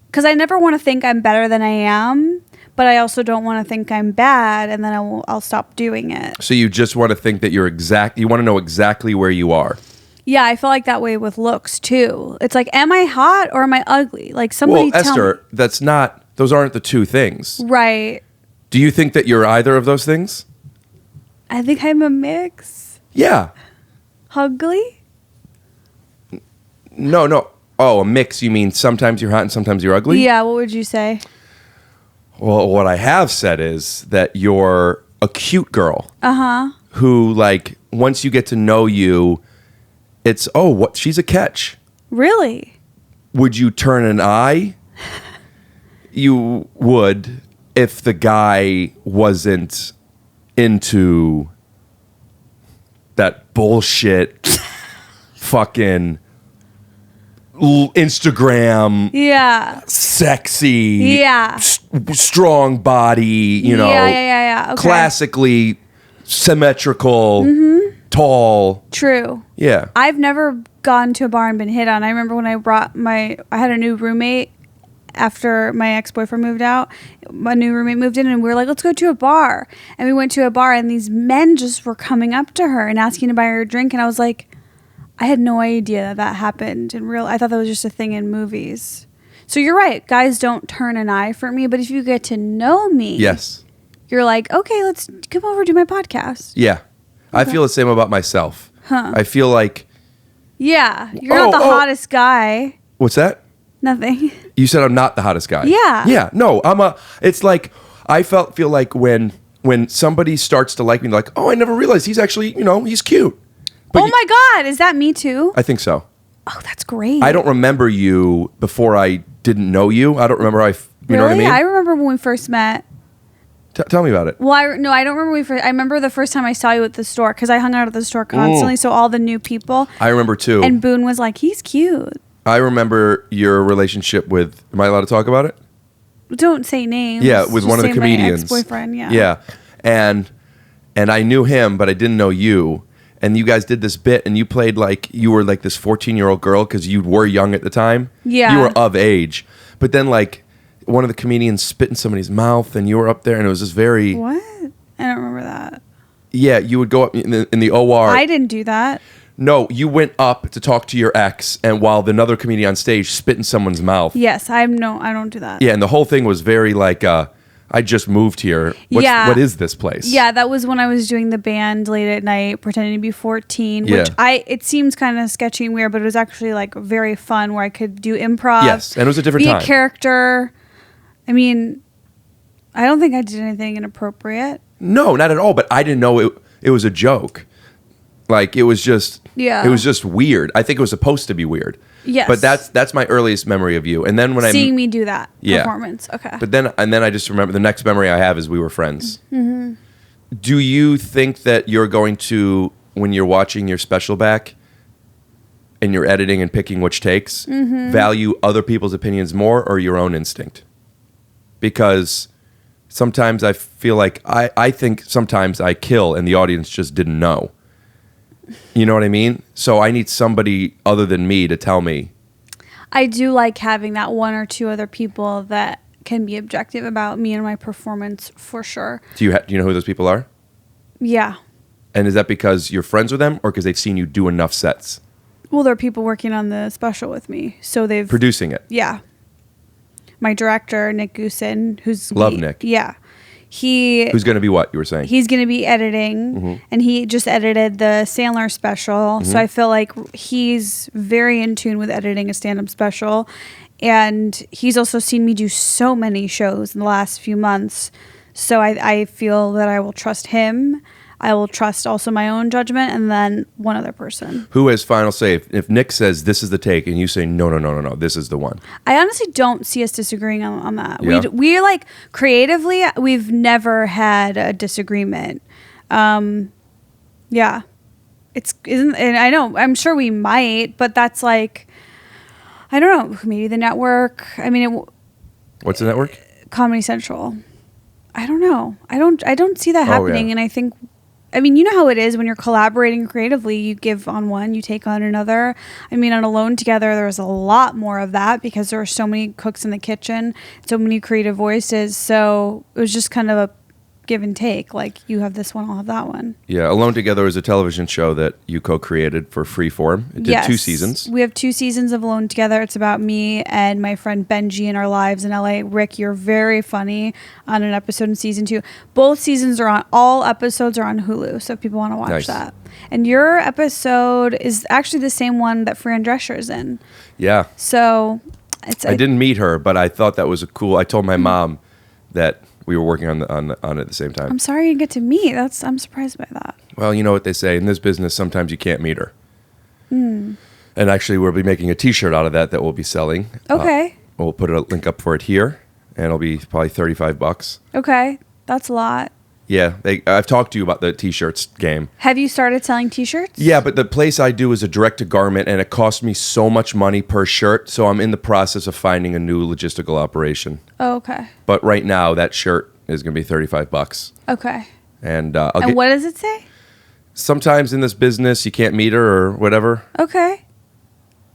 Because I never want to think I'm better than I am, but I also don't want to think I'm bad, and then I'll stop doing it. So you just want to think that you want to know exactly where you are. Yeah, I feel like that way with looks too. It's like, am I hot or am I ugly? Like somebody tell Esther, me. those aren't the two things. Right. Do you think that you're either of those things? I think I'm a mix. Yeah. Ugly? No. Oh, a mix. You mean sometimes you're hot and sometimes you're ugly? Yeah, what would you say? Well, what I have said is that you're a cute girl. Uh-huh. Who, once you get to know you, it's, she's a catch. Really? Would you turn an eye? You would if the guy wasn't into that bullshit fucking Instagram, sexy, strong body, Okay. classically symmetrical, tall. True. Yeah. I've never gone to a bar and been hit on. I remember when I had a new roommate after my ex-boyfriend moved out. My new roommate moved in and we were like, let's go to a bar. And we went to a bar and these men just were coming up to her and asking to buy her a drink. And I was like, I had no idea that happened in real. I thought that was just a thing in movies. So you're right. Guys don't turn an eye for me. But if you get to know me, Yes. you're like, okay, let's come over to my podcast. Yeah. I feel the same about myself. Huh. I feel like... Yeah. You're not the hottest guy. What's that? Nothing. You said I'm not the hottest guy. Yeah. Yeah. No, it's like, I feel like when somebody starts to like me, like, I never realized he's actually, he's cute. But my God. Is that me too? I think so. Oh, that's great. I don't remember you before I didn't know you. I don't remember you know what I mean? I remember when we first met. Tell me about it. Well, I don't remember I remember the first time I saw you at the store because I hung out at the store constantly. So all the new people. I remember too. And Boone was like, he's cute. I remember your relationship with, am I allowed to talk about it? Don't say names. Yeah, with Just one of the say comedians. My ex-boyfriend, yeah. Yeah. And I knew him, but I didn't know you. And you guys did this bit and you played like you were like this 14-year-old girl because you were young at the time. Yeah. You were of age. But then like one of the comedians spit in somebody's mouth and you were up there and it was just very... What? I don't remember that. Yeah, you would go up in the OR. I didn't do that. No, you went up to talk to your ex and while another comedian on stage spit in someone's mouth. Yes, I don't do that. Yeah, and the whole thing was very like, I just moved here. Yeah. What is this place? Yeah, that was when I was doing the band late at night, pretending to be 14, which it seems kind of sketchy and weird, but it was actually like very fun where I could do improv. Yes, and it was a different be time. a character. I mean, I don't think I did anything inappropriate. No, not at all. But I didn't know it was a joke. Like it was just Yeah. It was just weird. I think it was supposed to be weird. Yes. But that's my earliest memory of you. And then when Seeing me do that Yeah. performance. Okay. But then I just remember the next memory I have is we were friends. Mm-hmm. Do you think that you're going to, when you're watching your special back and you're editing and picking which takes, Mm-hmm. value other people's opinions more or your own instinct? Because sometimes I feel like I think sometimes I kill and the audience just didn't know. You know what I mean? So I need somebody other than me to tell me. I do like having that one or two other people that can be objective about me and my performance for sure. Do you know who those people are? Yeah. And is that because you're friends with them or because they've seen you do enough sets? Well, there are people working on the special with me. So they've... Producing it. Yeah. My director, Nick Goosen, who's... Love Nick. Yeah. Who's going to be what, you were saying? He's going to be editing, and he just edited the Sandler special. So I feel like he's very in tune with editing a stand-up special. And he's also seen me do so many shows in the last few months. So I feel that I will trust him. I will trust also my own judgment, and then one other person. Who has final say? If Nick says this is the take and you say no, this is the one. I honestly don't see us disagreeing on that. Yeah. We like creatively, we've never had a disagreement. Yeah, and I know, I'm sure we might, but that's like, I don't know, maybe the network. I mean, What's the network? Comedy Central. I don't know. I don't see that happening, yeah. and I think. I mean, you know how it is when you're collaborating creatively, you give on one, you take on another. I mean, on Alone Together, there was a lot more of that because there were so many cooks in the kitchen, so many creative voices. So it was just kind of a give and take. Like, you have this one, I'll have that one. Yeah, Alone Together is a television show that you co-created for Freeform. It did 2 seasons. We have 2 seasons of Alone Together. It's about me and my friend Benji and our lives in LA. Rick, you're very funny on an episode in season 2. Both seasons are on, all episodes are on Hulu, so if people want to watch Nice. that. And your episode is actually the same one that Fran Drescher is in. Yeah. So it's I didn't meet her, but I thought that was a cool. I told my mom that we were working on it at the same time. I'm sorry you didn't get to meet. I'm surprised by that. Well, you know what they say in this business. Sometimes you can't meet her. And actually, we'll be making a T-shirt out of that we'll be selling. Okay. We'll put a link up for it here, and it'll be probably $35. Okay. That's a lot. Yeah, I've talked to you about the T-shirts game. Have you started selling T-shirts? Yeah, but the place I do is a direct-to-garment, and it costs me so much money per shirt, so I'm in the process of finding a new logistical operation. Oh, okay. But right now, that shirt is going to be $35. Okay. And And what does it say? sometimes in this business, you can't meet her or whatever. Okay.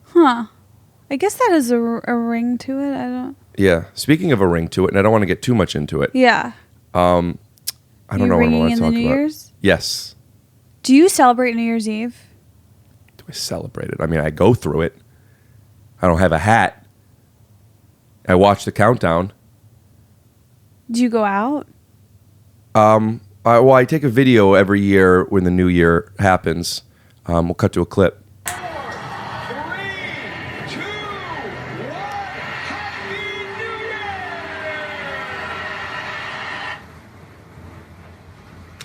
Huh. I guess that has a ring to it. I don't... Yeah. Speaking of a ring to it, and I don't want to get too much into it. Yeah. I don't know what I want to talk New about. Year's? Yes. Do you celebrate New Year's Eve? Do I celebrate it? I mean, I go through it. I don't have a hat. I watch the countdown. Do you go out? I take a video every year when the new year happens. We'll cut to a clip. 3, 2, 1, Happy New Year!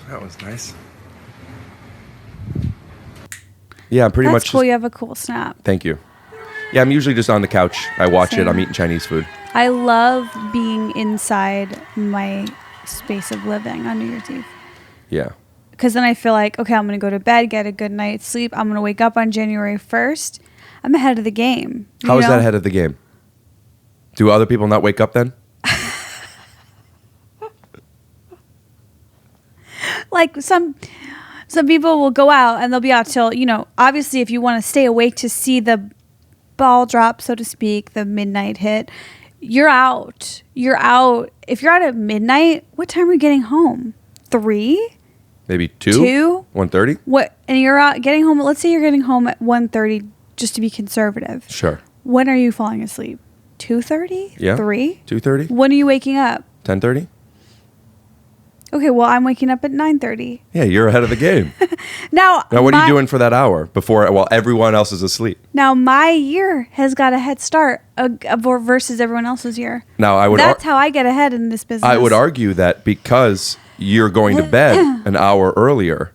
That was nice. Yeah, I'm pretty That's much. cool. You have a cool snap. Thank you. Yeah, I'm usually just on the couch. I watch it. Same. I'm eating Chinese food. I love being inside my space of living on New Year's Eve. Yeah. Because then I feel like, okay, I'm going to go to bed, get a good night's sleep. I'm going to wake up on January 1st. I'm ahead of the game. How is that ahead of the game? Do other people not wake up then? Like some people will go out and they'll be out till, obviously if you want to stay awake to see the ball drop, so to speak, the midnight hit, you're out. You're out. If you're out at midnight, what time are you getting home? 3? Maybe 2? 2? 1:30? What? And you're out getting home. Let's say you're getting home at 1:30, just to be conservative. Sure. When are you falling asleep? 2:30? Yeah. 3? 2:30? When are you waking up? 10:30? Okay, well, I'm waking up at 9:30. Yeah, you're ahead of the game. Now, Now, what are you doing for that hour while everyone else is asleep? Now, my year has got a head start versus everyone else's year. Now, That's how I get ahead in this business. I would argue that because you're going to bed an hour earlier,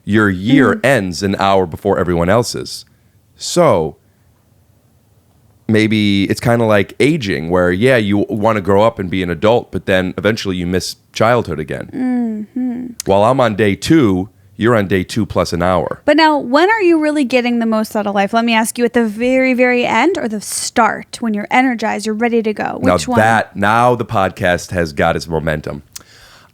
your year ends an hour before everyone else's. So maybe it's kind of like aging where, yeah, you want to grow up and be an adult, but then eventually you miss childhood again. Mm-hmm. While I'm on day 2, you're on day 2 plus an hour. But now, when are you really getting the most out of life? Let me ask you, at the very, very end or the start, when you're energized, you're ready to go? Which one? Now the podcast has got its momentum.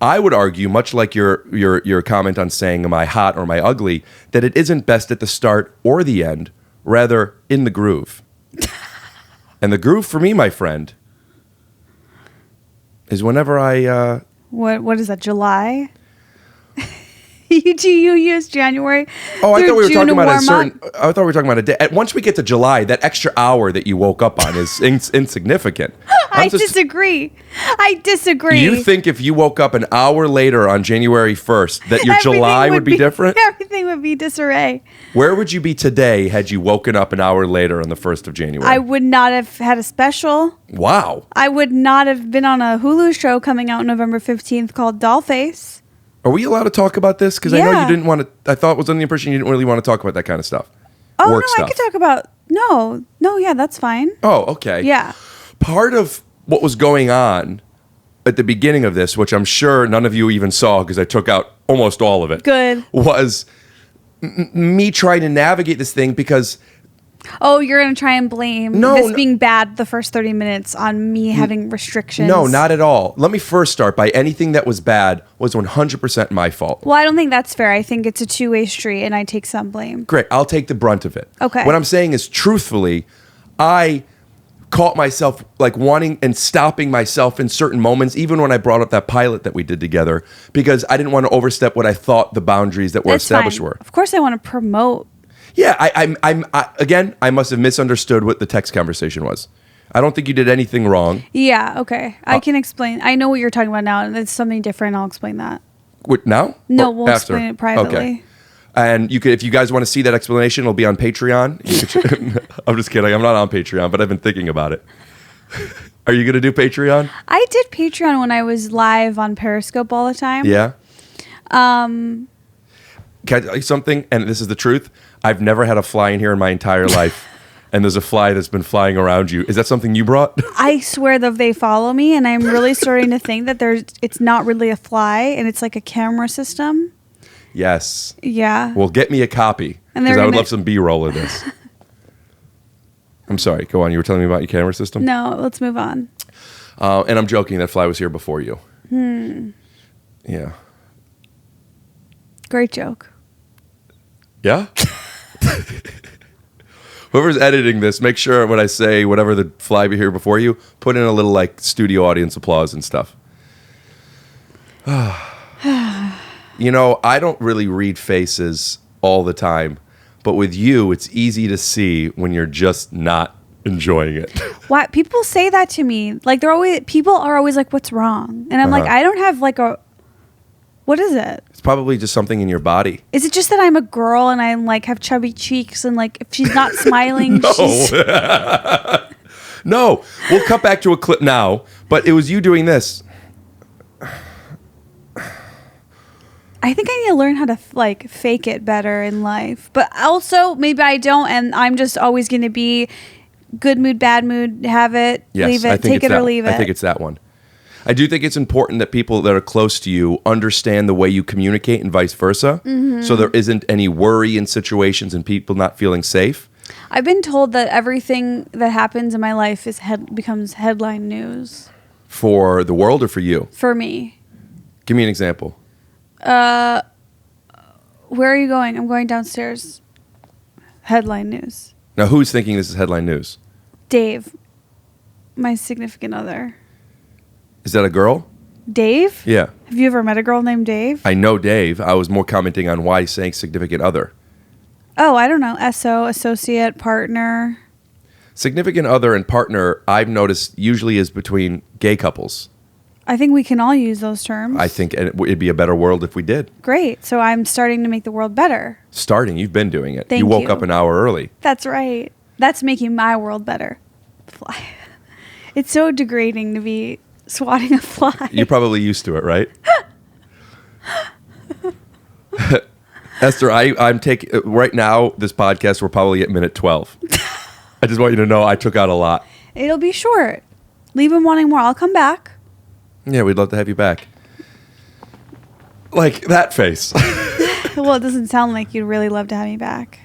I would argue, much like your comment on saying, am I hot or am I ugly, that it isn't best at the start or the end, rather in the groove. And the groove for me, my friend, is whenever I... What is that, July? you use January. Oh, I thought we were June talking about I thought we were talking about a day. Once we get to July, that extra hour that you woke up on is insignificant. I disagree. You think if you woke up an hour later on January 1st that your July would be different? Everything would be disarray. Where would you be today had you woken up an hour later on the 1st of January? I would not have had a special. Wow. I would not have been on a Hulu show coming out November 15th called Dollface. Are we allowed to talk about this? Because I know Yeah. you didn't want to. I thought it was under the impression you didn't really want to talk about that kind of stuff. Oh, Work no, stuff. I could talk about... No, yeah, that's fine. Oh, okay. Yeah. Part of what was going on at the beginning of this, which I'm sure none of you even saw because I took out almost all of it. Good. Was me trying to navigate this thing because... Oh, you're going to try and blame this being bad the first 30 minutes on me having restrictions. No, not at all. Let me first start by anything that was bad was 100% my fault. Well, I don't think that's fair. I think it's a two-way street, and I take some blame. Great. I'll take the brunt of it. Okay. What I'm saying is, truthfully, I caught myself like wanting and stopping myself in certain moments, even when I brought up that pilot that we did together, because I didn't want to overstep what I thought the boundaries that were That's established fine. were. Of course, I want to promote. Yeah, I must have misunderstood what the text conversation was. I don't think you did anything wrong. Yeah, okay. I can explain. I know what you're talking about now, and it's something different. I'll explain that. What, now? No, Or we'll after? explain it privately. Okay. And you could, if you guys want to see that explanation, it'll be on Patreon. I'm just kidding. I'm not on Patreon, but I've been thinking about it. Are you going to do Patreon? I did Patreon when I was live on Periscope all the time. Yeah. Can I tell you something? And this is the truth. I've never had a fly in here in my entire life. And there's a fly that's been flying around you. Is that something you brought? I swear that they follow me, and I'm really starting to think that it's not really a fly, and it's like a camera system. Yes. Yeah. Well, get me a copy. And Because they're I would gonna- love some B-roll of this. I'm sorry. Go on. You were telling me about your camera system? No, let's move on. And I'm joking. That fly was here before you. Yeah. Great joke. Yeah? Whoever's editing this, make sure when I say whatever the fly be here before you, put in a little like studio audience applause and stuff. You know, I don't really read faces all the time, but with you, it's easy to see when you're just not enjoying it. Why people say that to me? Like people are always like, "What's wrong?" And I'm like, I don't have like a. What is it? It's probably just something in your body. Is it just that I'm a girl and I like have chubby cheeks and like if she's not smiling, she's No, we'll cut back to a clip now, but it was you doing this. I think I need to learn how to like fake it better in life. But also maybe I don't, and I'm just always going to be good mood, bad mood, have it, Yes, leave I it, think take it's it or that- leave it. I think it's that one. I do think it's important that people that are close to you understand the way you communicate and vice versa. Mm-hmm. So there isn't any worry in situations and people not feeling safe. I've been told that everything that happens in my life becomes headline news For the world or for you? for me. Give me an example. Where are you going? I'm going downstairs. Headline news. Now, who's thinking this is headline news? Dave, my significant other. Is that a girl? Dave? Yeah. Have you ever met a girl named Dave? I know Dave. I was more commenting on why he's saying significant other. Oh, I don't know. SO, associate, partner. Significant other and partner, I've noticed, usually is between gay couples. I think we can all use those terms. I think it'd be a better world if we did. Great. So I'm starting to make the world better. Starting, you've been doing it. Thank you woke you. up an hour early. That's right. That's making my world better. Fly. It's so degrading to be swatting a fly. You're probably used to it, right? Esther, I'm taking right now. This podcast, we're probably at minute 12. I just want you to know I took out a lot. It'll be short. Leave them wanting more. I'll come back. Yeah, we'd love to have you back. Like that face. Well, it doesn't sound like you'd really love to have me back.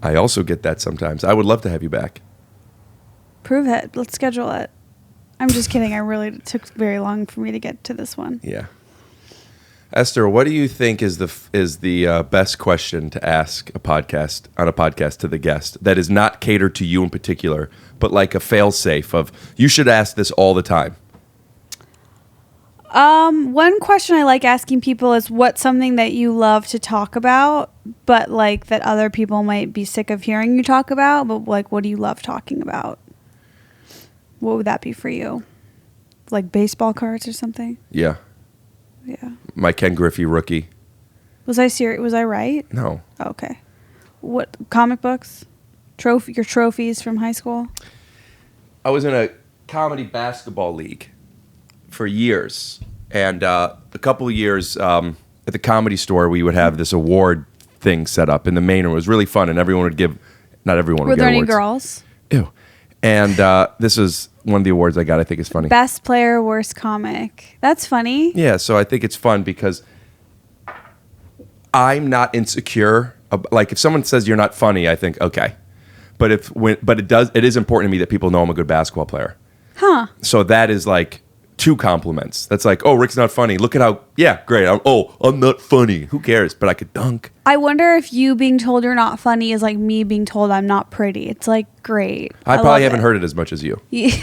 I also get that sometimes. I would love to have you back. Prove it. Let's schedule it. I'm just kidding. It took very long for me to get to this one. Yeah. Esther, what do you think is the best question to ask on a podcast to the guest that is not catered to you in particular, but like a fail-safe of you should ask this all the time? One question I like asking people is what's something that you love to talk about, but like that other people might be sick of hearing you talk about, but like what do you love talking about? What would that be for you? Like baseball cards or something? Yeah. Yeah. My Ken Griffey rookie. Was I serious? Was I right? No. Okay. What comic books? Your trophies from high school? I was in a comedy basketball league for years. And a couple of years at the Comedy Store, we would have this award thing set up in the main room. It was really fun, and everyone would give, not everyone would Were get there any awards. girls? Ew. And this is one of the awards I got. I think is funny. Best player, worst comic. That's funny. Yeah, so I think it's fun because I'm not insecure. Like if someone says you're not funny, I think okay. But it is important to me that people know I'm a good basketball player. Huh. So that is like 2 compliments. That's like, oh, Rick's not funny. Look at how, yeah, great. I'm not funny. Who cares? But I could dunk. I wonder if you being told you're not funny is like me being told I'm not pretty. It's like great. I probably haven't heard it as much as you. Yeah.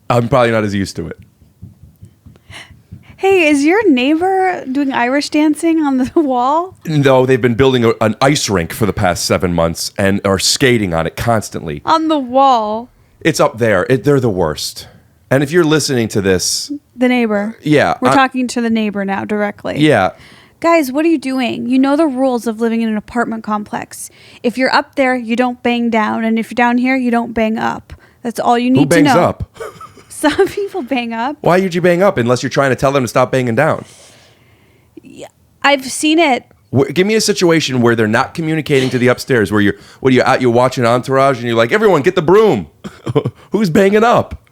I'm probably not as used to it. Hey, is your neighbor doing Irish dancing on the wall? No, they've been building an ice rink for the past 7 months and are skating on it constantly. On the wall. It's up there. They're the worst. And if you're listening to this, The neighbor. yeah. We're talking to the neighbor now directly. Yeah. Guys, what are you doing? You know the rules of living in an apartment complex. If you're up there, you don't bang down. And if you're down here, you don't bang up. That's all you need to know. Who bangs up? Some people bang up. Why would you bang up unless you're trying to tell them to stop banging down? I've seen it. Give me a situation where they're not communicating to the upstairs, where you're out, you're watching Entourage, and you're like, everyone, get the broom. Who's banging up?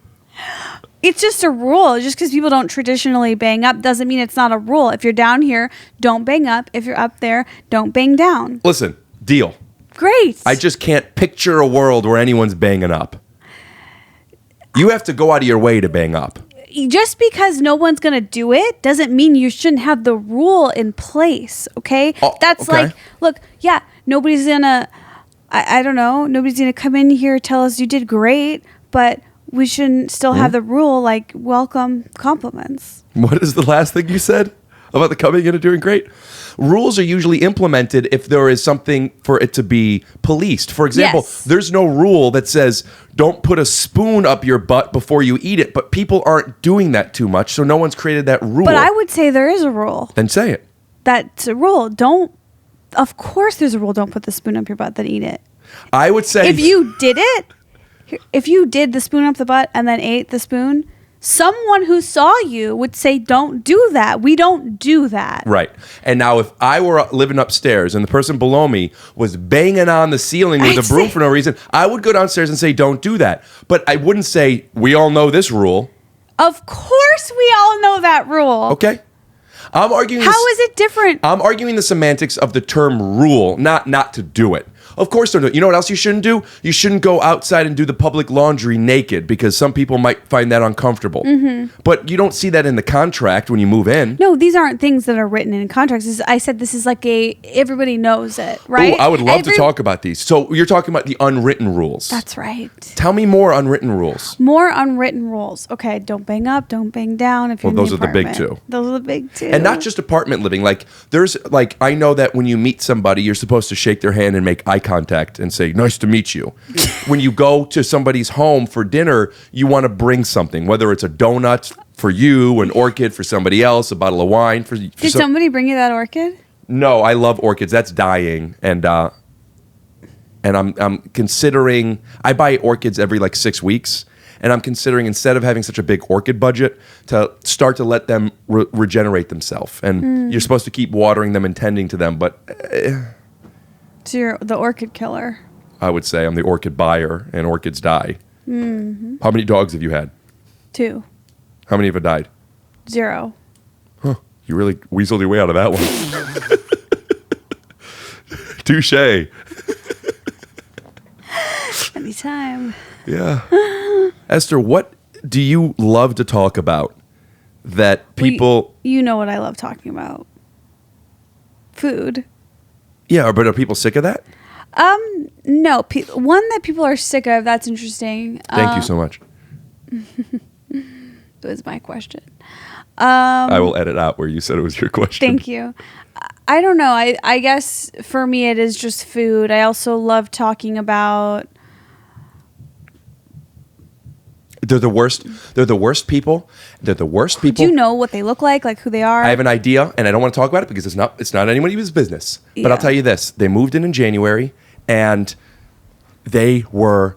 It's just a rule. Just because people don't traditionally bang up doesn't mean it's not a rule. If you're down here, don't bang up. If you're up there, don't bang down. Listen, deal. Great. I just can't picture a world where anyone's banging up. You have to go out of your way to bang up. Just because no one's going to do it doesn't mean you shouldn't have the rule in place, okay? Oh, That's okay. like, look, yeah, nobody's going to, I don't know, nobody's going to come in here tell us you did great, but we shouldn't still have the rule like welcome compliments. What is the last thing you said about the coming in and doing great? Rules are usually implemented if there is something for it to be policed. For example, Yes. There's no rule that says don't put a spoon up your butt before you eat it, but people aren't doing that too much, so no one's created that rule. But I would say there is a rule. Then say it. That's a rule. Of course there's a rule, don't put the spoon up your butt, then eat it. I would say If you did the spoon up the butt and then ate the spoon, someone who saw you would say, don't do that. We don't do that. Right. And now if I were living upstairs and the person below me was banging on the ceiling with I'd a broom say- for no reason, I would go downstairs and say, don't do that. But I wouldn't say, we all know this rule. Of course we all know that rule. Okay? I'm arguing How is it different? I'm arguing the semantics of the term rule, not to do it. Of course don't do it. You know what else you shouldn't do? You shouldn't go outside and do the public laundry naked because some people might find that uncomfortable. Mm-hmm. But you don't see that in the contract when you move in. No, these aren't things that are written in contracts. I said this is like everybody knows it, right? Oh, I would love to talk about these. So you're talking about the unwritten rules. That's right. Tell me more unwritten rules. More unwritten rules. Okay, don't bang up, don't bang down. If you're Well, in those are the big apartment. two. Those are the big two. And not just apartment living. Like I know that when you meet somebody, you're supposed to shake their hand and make eye contact and say, nice to meet you. When you go to somebody's home for dinner, you want to bring something, whether it's a donut for you, an orchid for somebody else, a bottle of wine for Did somebody bring you that orchid? No, I love orchids. That's dying. And I'm considering, I buy orchids every like 6 weeks. And I'm considering, instead of having such a big orchid budget, to start to let them regenerate themselves. And you're supposed to keep watering them and tending to them. But So you're the orchid killer. I would say I'm the orchid buyer, and orchids die. Mm-hmm. How many dogs have you had? 2. How many have died? 0. Huh. You really weaseled your way out of that one. Touche. Anytime. Yeah. Esther, what do you love to talk about that people... You know what I love talking about. Food. Yeah, but are people sick of that? No. One that people are sick of, that's interesting. Thank you so much. It was my question. I will edit out where you said it was your question. Thank you. I don't know. I guess for me it is just food. I also love talking about... They're the worst. They're the worst people. They're the worst people. Do you know what they look like who they are? I have an idea, and I don't want to talk about it because it's not anybody's business. But Yeah. I'll tell you this: they moved in January, and they were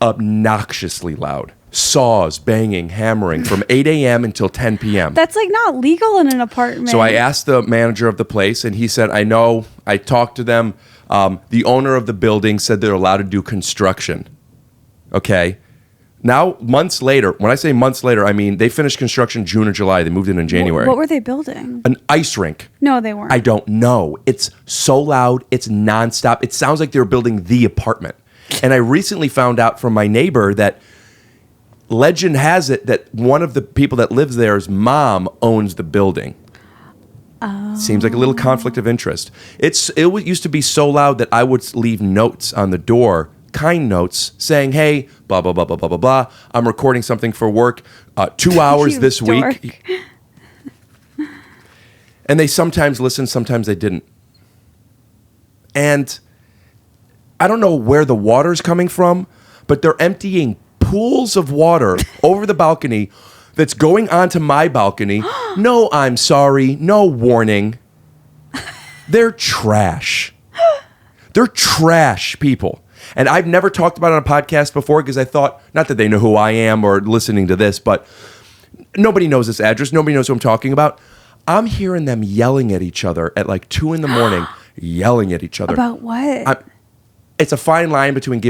obnoxiously loud. Saws, banging, hammering from 8 a.m. until 10 p.m. That's like not legal in an apartment. So I asked the manager of the place, and he said, "I know." I talked to them. The owner of the building said they're allowed to do construction. Okay. Now, months later, when I say months later, I mean they finished construction June or July. They moved in January. What were they building? An ice rink. No, they weren't. I don't know. It's so loud. It's nonstop. It sounds like they were building the apartment. And I recently found out from my neighbor that legend has it that one of the people that lives there's mom owns the building. Oh. Seems like a little conflict of interest. It used to be so loud that I would leave notes on the door, kind notes, saying, hey, blah, blah, blah, blah, blah, blah, blah. I'm recording something for work, 2 hours You this dork. week. And they sometimes listened, sometimes they didn't. And I don't know where the water's coming from, but they're emptying pools of water over the balcony that's going onto my balcony. No, I'm sorry. No warning. They're trash. They're trash people. And I've never talked about it on a podcast before because I thought, not that they know who I am or listening to this, but nobody knows this address. Nobody knows who I'm talking about. I'm hearing them yelling at each other at like 2 a.m, yelling at each other. About what? It's a fine line between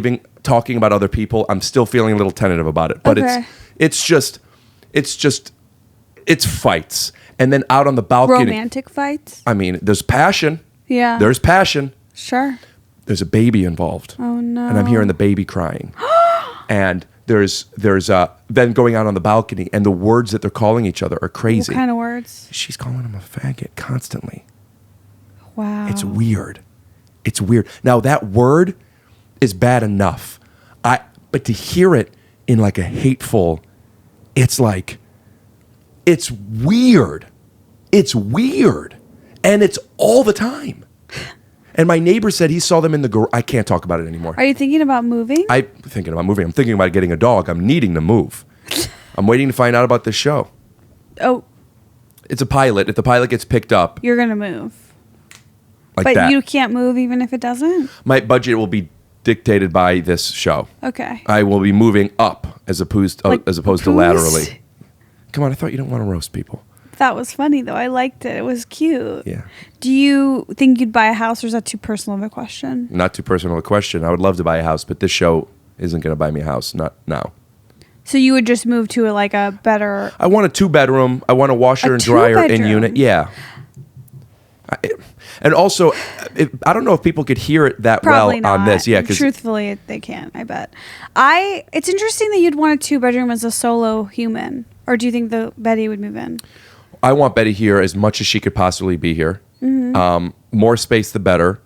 talking about other people. I'm still feeling a little tentative about it, but Okay. it's fights. And then out on the balcony, Romantic fights? I mean, there's passion. Yeah. There's passion. Sure. There's a baby involved. Oh, no. And I'm hearing the baby crying. And there's then going out on the balcony, and the words that they're calling each other are crazy. What kind of words? She's calling him a faggot constantly. Wow. It's weird. It's weird. Now that word is bad enough. But to hear it in like a hateful, it's weird. It's weird. And it's all the time. And my neighbor said he saw them in the garage. I can't talk about it anymore. Are you thinking about moving? I'm thinking about moving. I'm thinking about getting a dog. I'm needing to move. I'm waiting to find out about this show. Oh, It's a pilot. If the pilot gets picked up you're going to move. like But that, you can't move even if it doesn't? my budget will be dictated by this show. Okay. I will be moving up as opposed Like to boost? laterally. Come on, I thought you didn't want to roast people. That was funny, though. I liked it. It was cute. Yeah. Do you think you'd buy a house, or is that too personal of a question? Not too personal a question. I would love to buy a house, but this show isn't going to buy me a house. Not now. So you would just move to a better... I want a 2-bedroom. I want a washer and dryer in two-bedroom? unit. Yeah. And also, I don't know if people could hear it that Probably well not. on this. Yeah, because Truthfully, they can't, I bet. It's interesting that you'd want a 2-bedroom as a solo human. Or do you think Betty would move in? I want Betty here as much as she could possibly be here. Mm-hmm. More space, the better.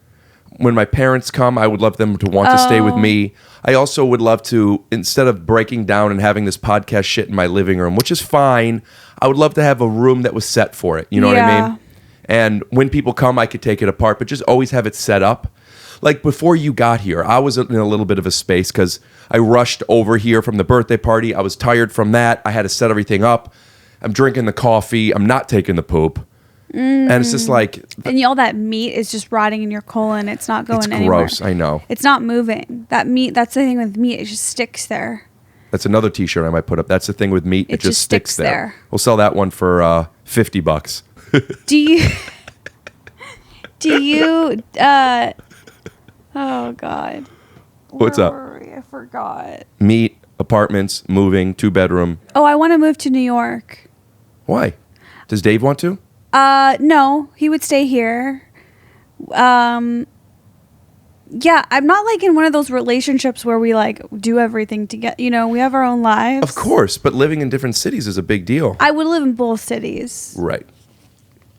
When my parents come, I would love them to want to stay with me. I also would love to, instead of breaking down and having this podcast shit in my living room, which is fine, I would love to have a room that was set for it. You know what I Yeah. mean? And when people come, I could take it apart, but just always have it set up. like before you got here, I was in a little bit of a space because I rushed over here from the birthday party. I was tired from that. I had to set everything up. I'm drinking the coffee. I'm not taking the poop. And it's just like... And all that meat is just rotting in your colon. It's not going anywhere. It's gross, I know. It's not moving. That meat, that's the thing with meat. It just sticks there. That's another t-shirt I might put up. That's the thing with meat. It just sticks there. We'll sell that one for $50. Do you, oh God. What's Where up? were we? I forgot. Meat, apartments, moving, 2-bedroom. Oh, I want to move to New York. Why? Does Dave want to? No, he would stay here. Yeah, I'm not like in one of those relationships where we like do everything together. You know, we have our own lives. Of course, but living in different cities is a big deal. I would live in both cities. Right.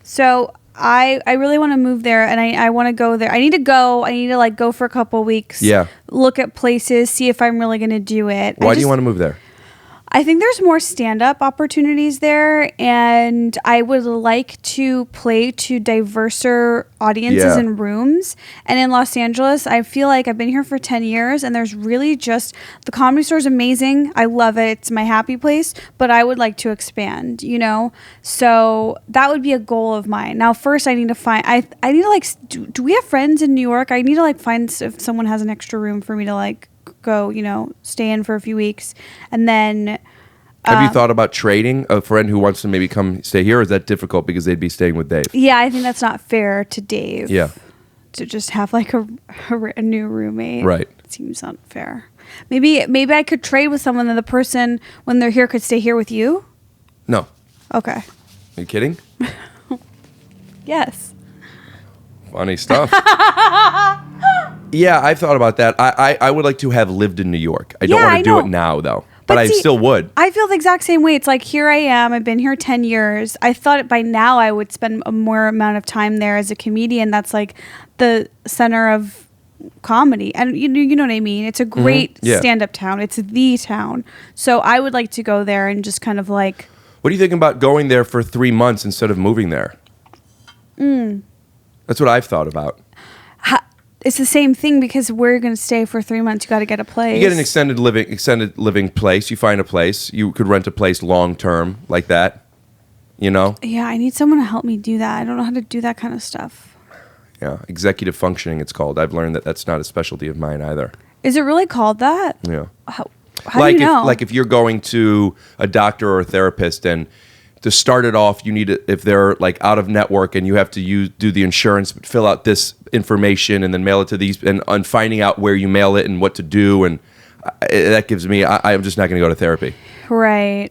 So I really want to move there, and I want to go there. I need to go. I need to like go for a couple weeks. Yeah. Look at places, see if I'm really going to do it. Why do you want to move there? I think there's more stand-up opportunities there, and I would like to play to diverser audiences and rooms. And in Los Angeles, I feel like I've been here for 10 years, and there's really just... The Comedy Store is amazing. I love it. It's my happy place, but I would like to expand, you know? So that would be a goal of mine. Now, first, I need to find... I need to, like... Do we have friends in New York? I need to, like, find if someone has an extra room for me to, like... go, you know, stay in for a few weeks, and then have you thought about trading a friend who wants to maybe come stay here, or is that difficult because they'd be staying with Dave? Yeah, I think that's not fair to Dave. Yeah. To just have like a new roommate. Right. It seems unfair. Maybe I could trade with someone that the person when they're here could stay here with you. No. Okay. Are you kidding? Yes. Funny stuff. Yeah, I've thought about that. I would like to have lived in New York. I don't want to do it now, though. But I still would. I feel the exact same way. It's like, here I am. I've been here 10 years. I thought by now I would spend a more amount of time there as a comedian. That's like the center of comedy. And you know what I mean? It's a great stand-up town. It's the town. So I would like to go there and just kind of like... What do you think about going there for 3 months instead of moving there? That's what I've thought about. It's the same thing because we're going to stay for 3 months. You got to get a place. You get an extended living place. You find a place. You could rent a place long term like that. You know? Yeah, I need someone to help me do that. I don't know how to do that kind of stuff. Yeah, executive functioning it's called. I've learned that that's not a specialty of mine either. Is it really called that? Yeah. How do you know? If you're going to a doctor or a therapist and to start it off, you need to, if they're like out of network and you have to do the insurance, fill out this information and then mail it to these, and on finding out where you mail it and what to do, and that gives me, I'm just not going to go to therapy. Right.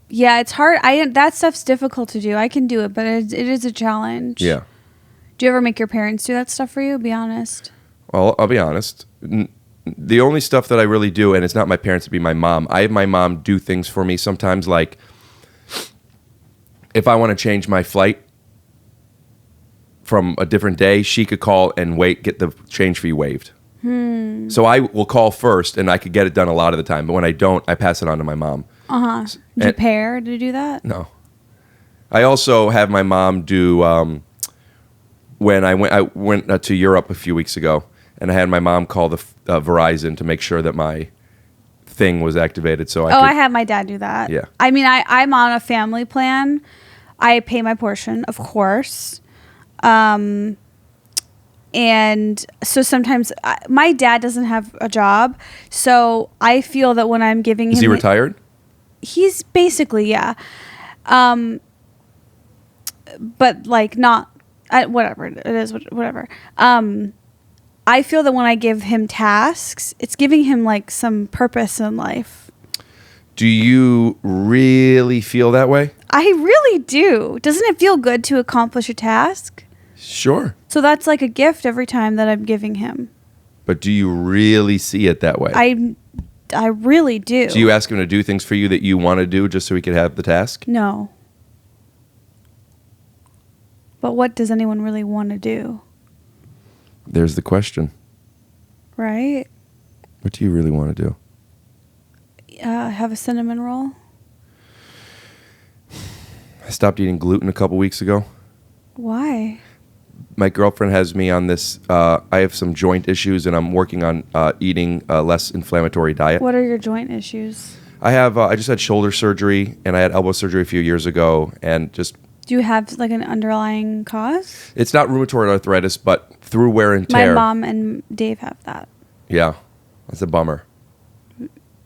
Yeah, it's hard. That stuff's difficult to do. I can do it, but it is a challenge. Yeah. Do you ever make your parents do that stuff for you? Be honest. Well, I'll be honest. The only stuff that I really do, and it's not my parents, it'd be my mom. I have my mom do things for me sometimes, like if I want to change my flight from a different day, she could call and get the change fee waived. So I will call first, and I could get it done a lot of the time. But when I don't, I pass it on to my mom. Do you pay her to do that? No. I also have my mom do. When I went to Europe a few weeks ago, and I had my mom call the Verizon to make sure that my thing was activated. So I had my dad do that. Yeah. I mean, I'm on a family plan. I pay my portion, of course. And so sometimes my dad doesn't have a job. So I feel that when I'm giving him... Is he retired? He's basically, yeah. But like not... whatever. It is, whatever. I feel that when I give him tasks, it's giving him like some purpose in life. Do you really feel that way? I really do. Doesn't it feel good to accomplish a task? Sure. So that's like a gift every time that I'm giving him. But do you really see it that way? I really do. Do you ask him to do things for you that you want to do just so he could have the task? No. But what does anyone really want to do? There's the question. Right? What do you really want to do? Have a cinnamon roll. I stopped eating gluten a couple weeks ago. Why? my girlfriend has me on this. I have some joint issues, and I'm working on eating a less inflammatory diet. What are your joint issues? I just had shoulder surgery, and I had elbow surgery a few years ago, and just... Do you have like an underlying cause? It's not rheumatoid arthritis, but through wear and tear. My mom and Dave have that. Yeah, that's a bummer.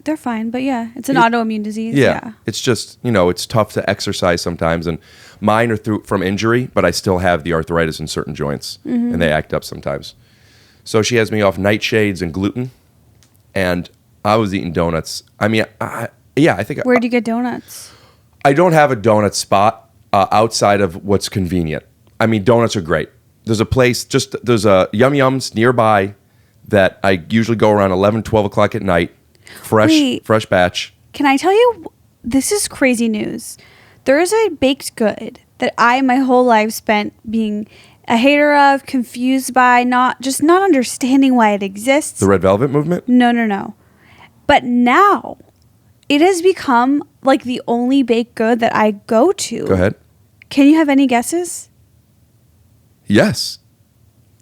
They're fine, but yeah, it's an autoimmune disease. Yeah. It's just, it's tough to exercise sometimes, and mine are from injury, but I still have the arthritis in certain joints, and they act up sometimes. So she has me off nightshades and gluten, and I was eating donuts. I mean, I think... Where do you get donuts? I don't have a donut spot outside of what's convenient. I mean, donuts are great. There's a place, there's a Yum Yums nearby that I usually go around 11, 12 o'clock at night. Fresh batch. Can I tell you, this is crazy news. There is a baked good that I, my whole life, spent being a hater of, confused by, not understanding why it exists. The Red Velvet movement? No. But now, it has become like the only baked good that I go to. Go ahead. Can you have any guesses? Yes.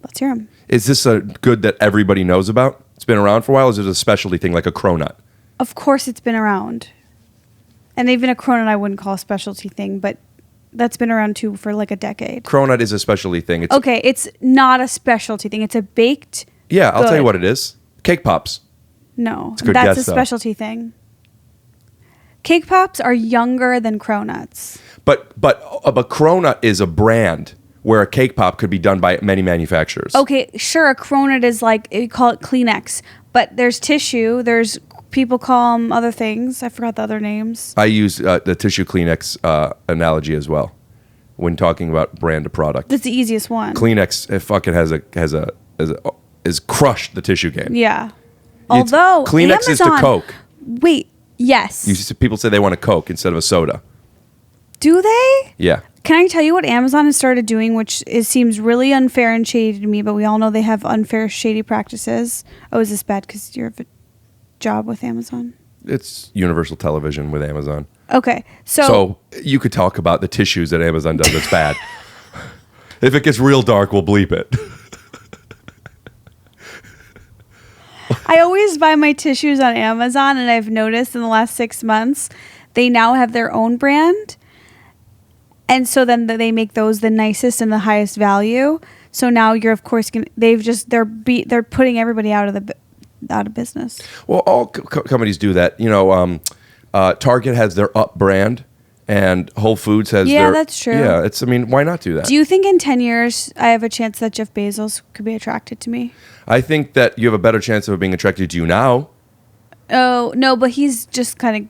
Let's hear them. Is this a good that everybody knows about? It's been around for a while. Is it a specialty thing like a cronut? Of course it's been around. And even a cronut I wouldn't call a specialty thing, but that's been around too for like a decade. Cronut is a specialty thing. Okay, it's not a specialty thing. It's a baked Yeah, I'll tell you good. what it is. Cake Pops. No, It's a good that's guess, a though. specialty thing. Cake Pops are younger than cronuts. But a cronut is a brand where a cake pop could be done by many manufacturers. Okay, sure, a cronut is like, we call it Kleenex, but there's tissue, there's, people call them other things. I forgot the other names. I use the tissue Kleenex analogy as well when talking about brand of product. That's the easiest one. Kleenex, it fucking has crushed the tissue game. Yeah. Although Kleenex is to Amazon- Coke. Wait, yes. People say they want a Coke instead of a soda. Do they? Yeah. Can I tell you what Amazon has started doing, which seems really unfair and shady to me, but we all know they have unfair, shady practices. Oh, is this bad because you have a job with Amazon? It's universal television with Amazon. Okay, So you could talk about the tissues that Amazon does that's bad. If it gets real dark, we'll bleep it. I always buy my tissues on Amazon, and I've noticed in the last 6 months, they now have their own brand. And so then they make those the nicest and the highest value. So now you're of course they're putting everybody out of business. Well, all companies do that. Target has their Up brand, and Whole Foods has their... Yeah, that's true. Yeah, why not do that? Do you think in 10 years I have a chance that Jeff Bezos could be attracted to me? I think that you have a better chance of being attracted to you now. Oh, no, but he's just kind of...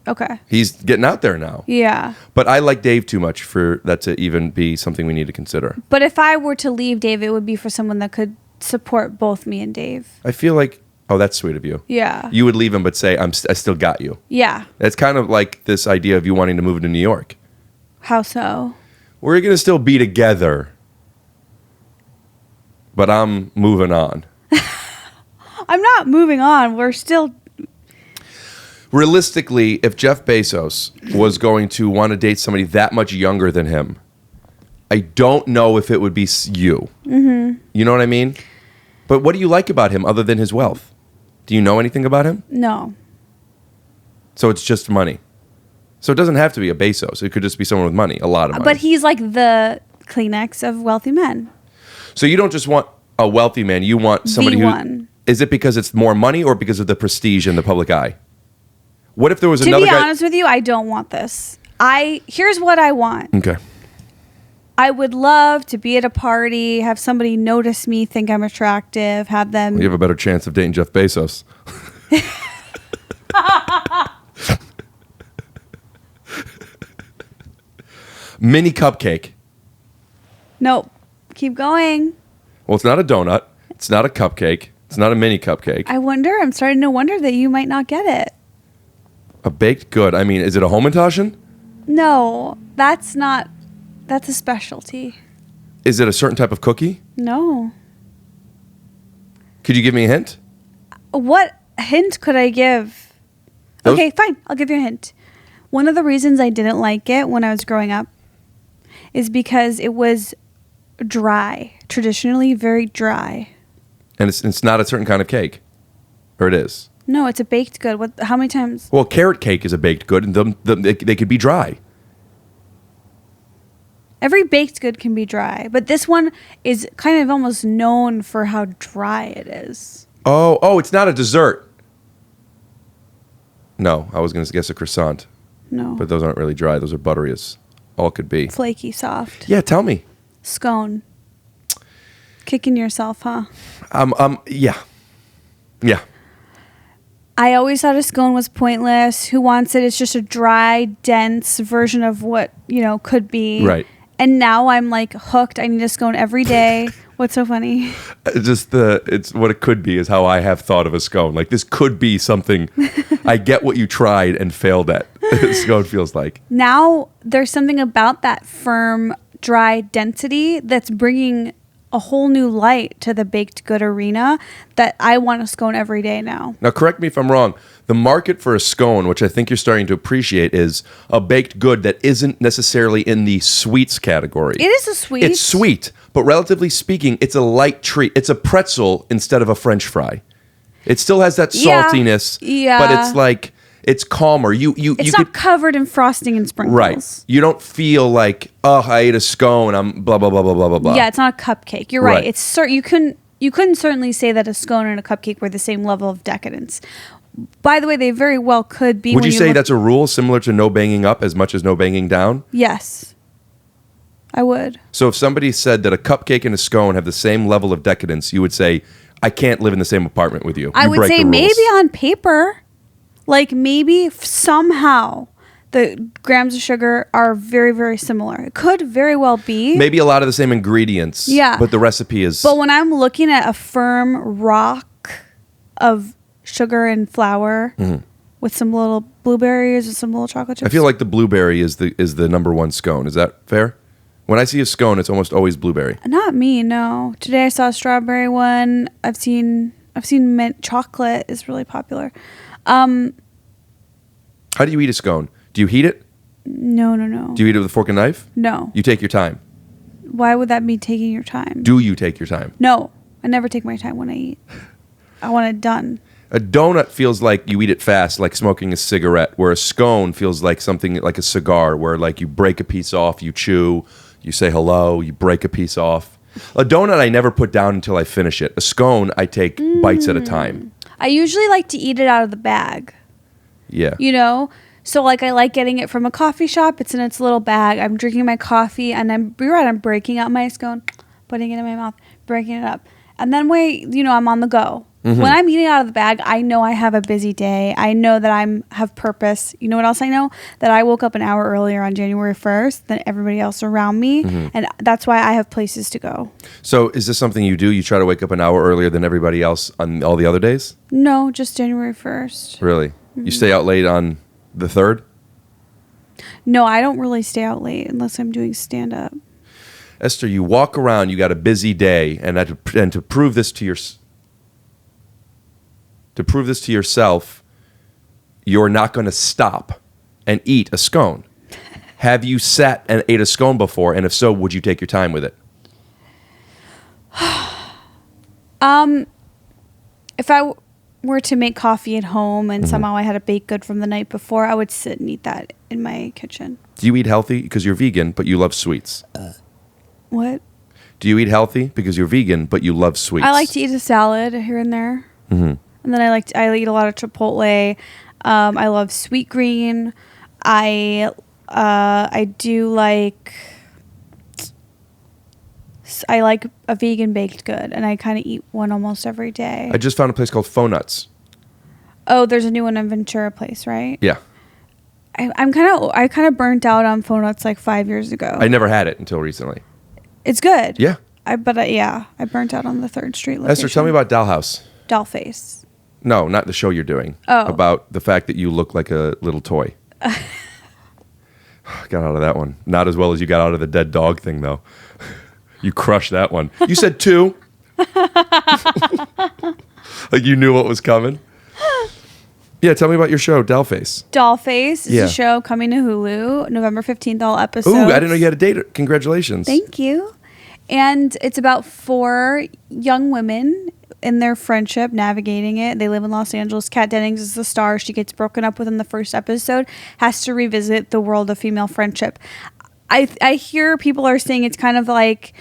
Okay. He's getting out there now. Yeah. But I like Dave too much for that to even be something we need to consider. But if I were to leave Dave, it would be for someone that could support both me and Dave. I feel like... Oh, that's sweet of you. Yeah. You would leave him but say, I still got you. Yeah. It's kind of like this idea of you wanting to move to New York. How so? We're going to still be together, but I'm moving on. I'm not moving on. We're still... Realistically, if Jeff Bezos was going to want to date somebody that much younger than him, I don't know if it would be you. Mm-hmm. You know what I mean? But what do you like about him other than his wealth? Do you know anything about him? No. So it's just money. So it doesn't have to be a Bezos. It could just be someone with money, a lot of money. But he's like the Kleenex of wealthy men. So you don't just want a wealthy man. You want somebody The who... one. Is it because it's more money or because of the prestige in the public eye? What if there was To another be guy... honest with you, I don't want this. Here's what I want. Okay. I would love to be at a party, have somebody notice me, think I'm attractive, have them... You have a better chance of dating Jeff Bezos. Mini cupcake. Nope. Keep going. Well, it's not a donut. It's not a cupcake. It's not a mini cupcake. I'm starting to wonder that you might not get it. A baked good. I mean, is it a Hamantaschen? No, that's a specialty. Is it a certain type of cookie? No. Could you give me a hint? What hint could I give? Okay, fine. I'll give you a hint. One of the reasons I didn't like it when I was growing up is because it was dry, traditionally very dry. And it's not a certain kind of cake, or it is. No, it's a baked good. What? How many times? Well, carrot cake is a baked good, and they could be dry. Every baked good can be dry, but this one is kind of almost known for how dry it is. Oh, it's not a dessert. No, I was going to guess a croissant, No. but those aren't really dry. Those are buttery as all could be. Flaky, soft. Yeah, tell me. Scone. Kicking yourself, huh? Yeah. I always thought a scone was pointless. Who wants it? It's just a dry, dense version of what, could be. Right. And now I'm like hooked. I need a scone every day. What's so funny? It's what it could be is how I have thought of a scone. Like this could be something. I get what you tried and failed at. Scone feels like. Now there's something about that firm, dry density that's bringing a whole new light to the baked good arena that I want a scone every day now. Now, correct me if I'm wrong. The market for a scone, which I think you're starting to appreciate, is a baked good that isn't necessarily in the sweets category. It is a sweet. It's sweet, but relatively speaking, it's a light treat. It's a pretzel instead of a French fry. It still has that saltiness, but it's like it's calmer. It's not covered in frosting and sprinkles. Right. You don't feel like, oh, I ate a scone. I'm blah blah blah blah blah blah blah. Yeah, it's not a cupcake. You're right. It's you couldn't certainly say that a scone and a cupcake were the same level of decadence. By the way, they very well could be. Would you say that's a rule similar to no banging up as much as no banging down? Yes, I would. So if somebody said that a cupcake and a scone have the same level of decadence, you would say, I can't live in the same apartment with you. I would say maybe on paper, like maybe somehow the grams of sugar are very, very similar. It could very well be. Maybe a lot of the same ingredients. Yeah. But the recipe is. But when I'm looking at a firm rock of sugar and flour with some little blueberries and some little chocolate chips. I feel like the blueberry is the number one scone. Is that fair? When I see a scone, it's almost always blueberry. Not me, no. Today I saw a strawberry one. I've seen mint chocolate is really popular. How do you eat a scone? Do you heat it? No. Do you eat it with a fork and knife? No. You take your time. Why would that be taking your time? Do you take your time? No. I never take my time when I eat. I want it done. A donut feels like you eat it fast, like smoking a cigarette, where a scone feels like something like a cigar, where like you break a piece off, you chew, you say hello, you break a piece off. A donut I never put down until I finish it. A scone I take bites at a time. I usually like to eat it out of the bag. Yeah. So like I like getting it from a coffee shop. It's in its little bag. I'm drinking my coffee and I'm breaking out my scone, putting it in my mouth, breaking it up. And then I'm on the go. Mm-hmm. When I'm eating out of the bag, I know I have a busy day. I know that I have purpose. You know what else I know? That I woke up an hour earlier on January 1st than everybody else around me. Mm-hmm. And that's why I have places to go. So is this something you do? You try to wake up an hour earlier than everybody else on all the other days? No, just January 1st. Really? Mm-hmm. You stay out late on the 3rd? No, I don't really stay out late unless I'm doing stand-up. Esther, you walk around, you got a busy day, and to prove this to yourself, you're not going to stop and eat a scone. Have you sat and ate a scone before? And if so, would you take your time with it? If I were to make coffee at home and somehow I had a baked good from the night before, I would sit and eat that in my kitchen. Do you eat healthy because you're vegan, but you love sweets? What? Do you eat healthy because you're vegan, but you love sweets? I like to eat a salad here and there. Mm-hmm. And then I eat a lot of Chipotle. I love sweet green. I like a vegan baked good, and I kind of eat one almost every day. I just found a place called Faux Nuts. Oh, there's a new one in Ventura Place, right? Yeah. I kind of burnt out on Faux Nuts like 5 years ago. I never had it until recently. It's good. Yeah. I burnt out on the 3rd Street location. Esther, tell me about Dollhouse. Dollface. No, not the show you're doing. Oh. About the fact that you look like a little toy. Got out of that one. Not as well as you got out of the dead dog thing, though. You crushed that one. You said 2. Like you knew what was coming. Yeah, tell me about your show, Dollface. Dollface is a show coming to Hulu, November 15th, all episodes. Ooh, I didn't know you had a date. Congratulations. Thank you. And it's about 4 young women in their friendship, navigating it. They live in Los Angeles. Kat Dennings is the star. She gets broken up with in the first episode, has to revisit the world of female friendship. I hear people are saying it's kind of like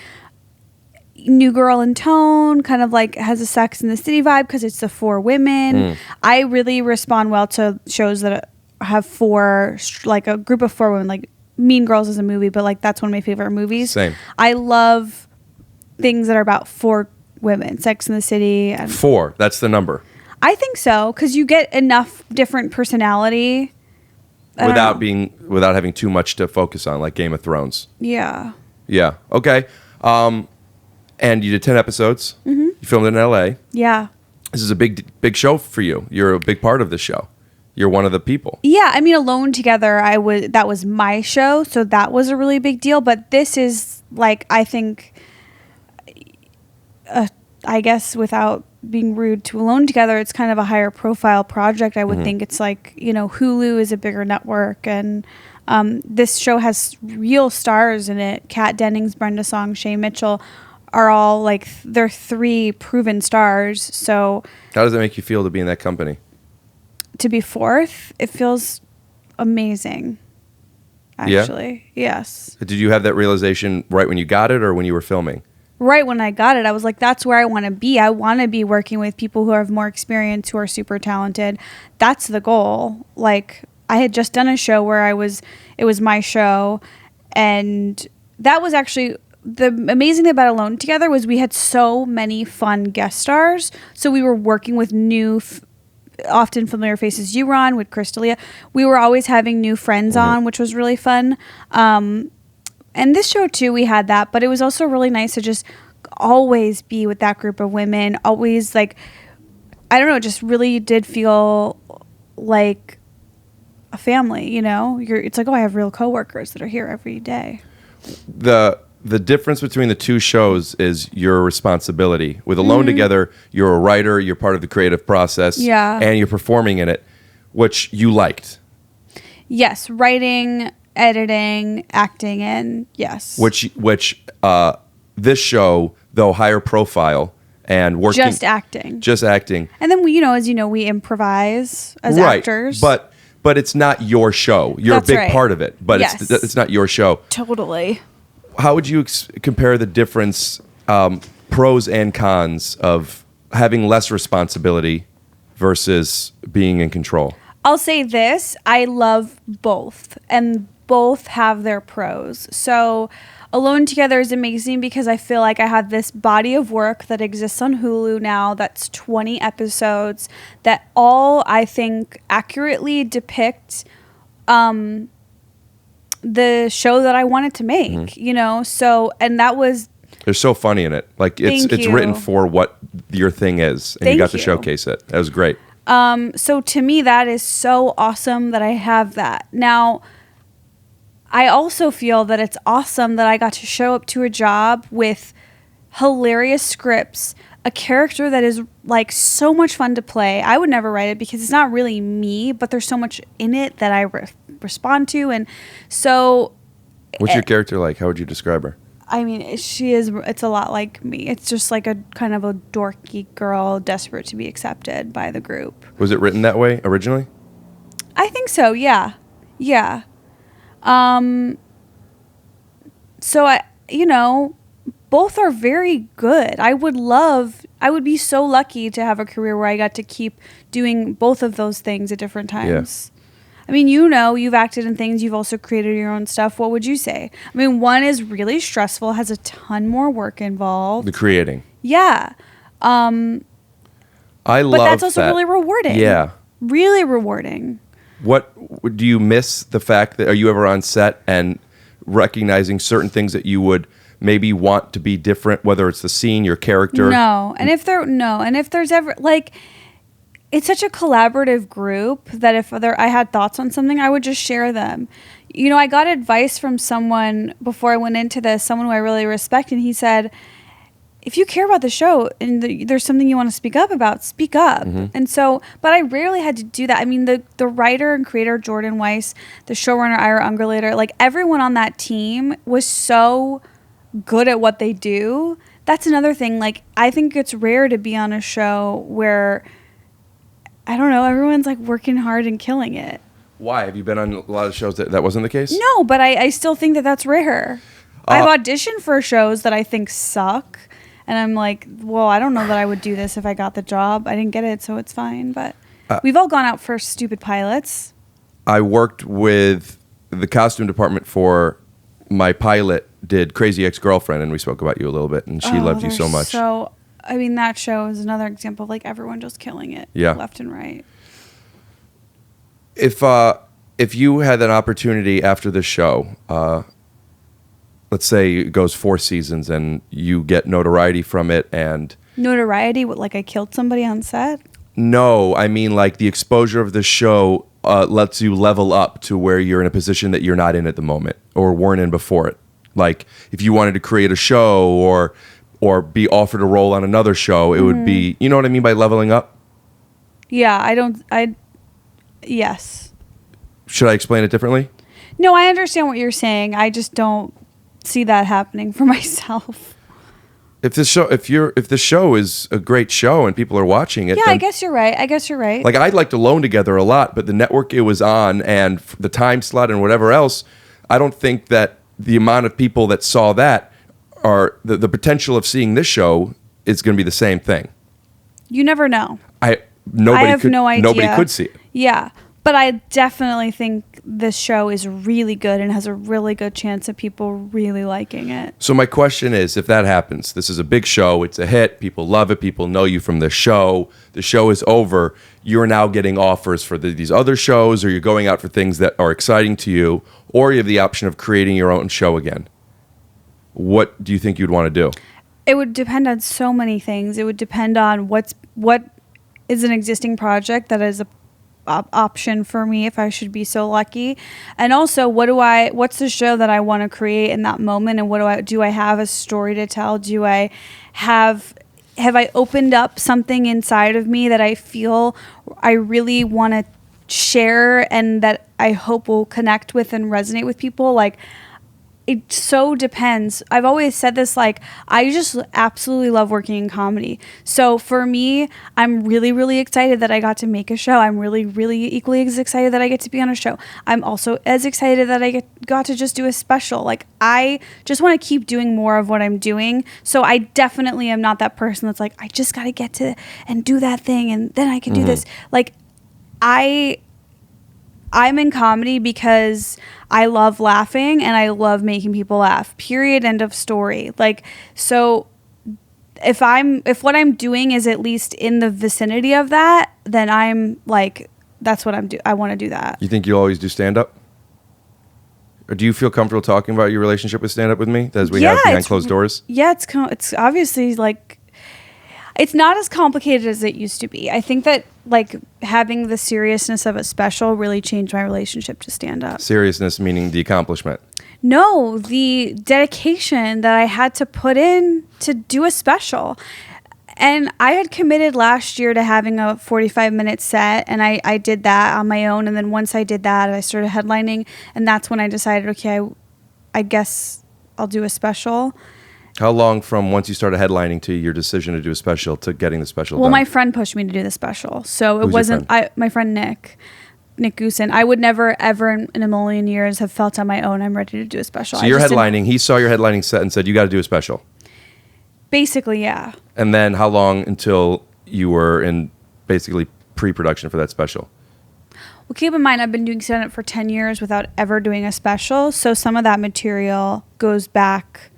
New Girl in tone, kind of like has a Sex in the City vibe because it's the 4 women. I really respond well to shows that have 4, like a group of 4 women. Like Mean Girls is a movie, but like that's one of my favorite movies. Same. I love things that are about 4 women. Sex in the City. 4. That's the number. I think so, because you get enough different personality Without having too much to focus on, like Game of Thrones. Yeah. Yeah. Okay. And you did 10 episodes. Mm-hmm. You filmed in LA. Yeah. This is a big show for you. You're a big part of the show. You're one of the people. Yeah, I mean, Alone Together, that was my show, so that was a really big deal. But this is like, I think, I guess without being rude to Alone Together, it's kind of a higher profile project. I would think it's like, Hulu is a bigger network, and this show has real stars in it. Kat Dennings, Brenda Song, Shay Mitchell are all like, they're 3 proven stars. So how does it make you feel to be in that company? To be 4th, it feels amazing. Actually, yes. Did you have that realization right when you got it or when you were filming? Right when I got it, I was like, that's where I want to be. I want to be working with people who have more experience, who are super talented. That's the goal. Like, I had just done a show where it was my show. And that was actually, the amazing thing about Alone Together was we had so many fun guest stars. So we were working with new, often familiar faces. You were on with Crystalia. We were always having new friends on, which was really fun. And this show, too, we had that. But it was also really nice to just always be with that group of women. Always, like, I don't know, just really did feel like a family, It's like, oh, I have real coworkers that are here every day. The difference between the 2 shows is your responsibility. With Alone Together, you're a writer, you're part of the creative process, and you're performing in it, which you liked. Yes, writing, editing, acting in, yes. Which this show, though higher profile and working just acting. And then we, as we improvise as actors. But it's not your show. You're That's a big right. part of it, but Yes. it's not your show. Totally. How would you compare the difference, pros and cons of having less responsibility versus being in control? I'll say this, I love both, and both have their pros. So Alone Together is amazing because I feel like I have this body of work that exists on Hulu now that's 20 episodes that all, I think, accurately depict the show that I wanted to make, So, and that was... They're so funny in it. Like, it's written for what your thing is, and you got to showcase it. That was great. So to me, that is so awesome that I have that. Now, I also feel that it's awesome that I got to show up to a job with hilarious scripts, a character that is like so much fun to play. I would never write it because it's not really me, but there's so much in it that I respond to. And so... What's your character like? How would you describe her? I mean, it's a lot like me. It's just like a kind of a dorky girl desperate to be accepted by the group. Was it written that way originally? I think so, yeah. Yeah. So both are very good. I would be so lucky to have a career where I got to keep doing both of those things at different times. Yeah. I mean, you've acted in things, you've also created your own stuff. What would you say? I mean, one is really stressful, has a ton more work involved. The creating. Yeah. I love But that's also that. really rewarding. Yeah. Really rewarding. What do you miss the fact that, are you ever on set and recognizing certain things that you would maybe want to be different, whether it's the scene, your character? No. And if there's ever, like, it's such a collaborative group that if I had thoughts on something, I would just share them. I got advice from someone before I went into this, someone who I really respect, and he said, if you care about the show and there's something you want to speak up about, speak up. Mm-hmm. And so, but I rarely had to do that. I mean, the writer and creator, Jordan Weiss, the showrunner, Ira Ungerleider, like everyone on that team was so good at what they do. That's another thing. Like, I think it's rare to be on a show where, I don't know, everyone's like working hard and killing it. Why? Have you been on a lot of shows that wasn't the case? No, but I still think that that's rare. I've auditioned for shows that I think suck. And I'm like, well, I don't know that I would do this if I got the job. I didn't get it, so it's fine. But we've all gone out for stupid pilots. I worked with the costume department for my pilot, did Crazy Ex-Girlfriend, and we spoke about you a little bit, and she loved you so much. So, I mean, that show is another example of like everyone just killing it left and right. If you had an opportunity after the show, let's say it goes 4 seasons and you get notoriety from it and... Notoriety? What, like I killed somebody on set? No, I mean like the exposure of the show lets you level up to where you're in a position that you're not in at the moment or weren't in before it. Like if you wanted to create a show or be offered a role on another show, it would be... You know what I mean by leveling up? Yeah, yes. Should I explain it differently? No, I understand what you're saying. I just don't see that happening for myself. If the show is a great show and people are watching it, yeah, I guess you're right. Like I liked Alone Together a lot, but the network it was on and the time slot and whatever else, I don't think that the amount of people that saw that are the potential of seeing this show is going to be the same thing. You never know. Nobody I have no idea. Nobody could see it. Yeah. But I definitely think this show is really good and has a really good chance of people really liking it. So my question is, if that happens, this is a big show, it's a hit, people love it, people know you from the show is over, you're now getting offers for these other shows, or you're going out for things that are exciting to you, or you have the option of creating your own show again. What do you think you'd want to do? It would depend on so many things. It would depend on what is an existing project that is a option for me if I should be so lucky, and also what's the show that I want to create in that moment, and do I have a story to tell? Have I opened up something inside of me that I feel I really want to share and that I hope will connect with and resonate with people? Like, it so depends. I've always said this, like, I just absolutely love working in comedy. So for me, I'm really, really excited that I got to make a show. I'm really, really equally as excited that I get to be on a show. I'm also as excited that I got to just do a special. Like, I just want to keep doing more of what I'm doing. So I definitely am not that person that's like, I just got to get to and do that thing and then I can do this. Like, I'm in comedy because I love laughing and I love making people laugh. Period. End of story. Like, so if what I'm doing is at least in the vicinity of that, then I'm like, that's what I want to do that. You think you'll always do stand-up? Or do you feel comfortable talking about your relationship with stand-up with me as we have behind closed doors? Yeah, it's obviously like, it's not as complicated as it used to be. I think that like having the seriousness of a special really changed my relationship to stand-up. Seriousness meaning the accomplishment? No, the dedication that I had to put in to do a special. And I had committed last year to having a 45-minute set, and I did that on my own. And then once I did that, I started headlining, and that's when I decided, okay, I guess I'll do a special. How long from once you started headlining to your decision to do a special to getting the special done? Well, my friend pushed me to do the special. So it wasn't my friend Nick Goosen. I would never, ever in a million years have felt on my own I'm ready to do a special. So you're headlining. He saw your headlining set and said, you got to do a special. Basically, yeah. And then how long until you were in basically pre-production for that special? Well, keep in mind, I've been doing stand-up for 10 years without ever doing a special. So some of that material goes back...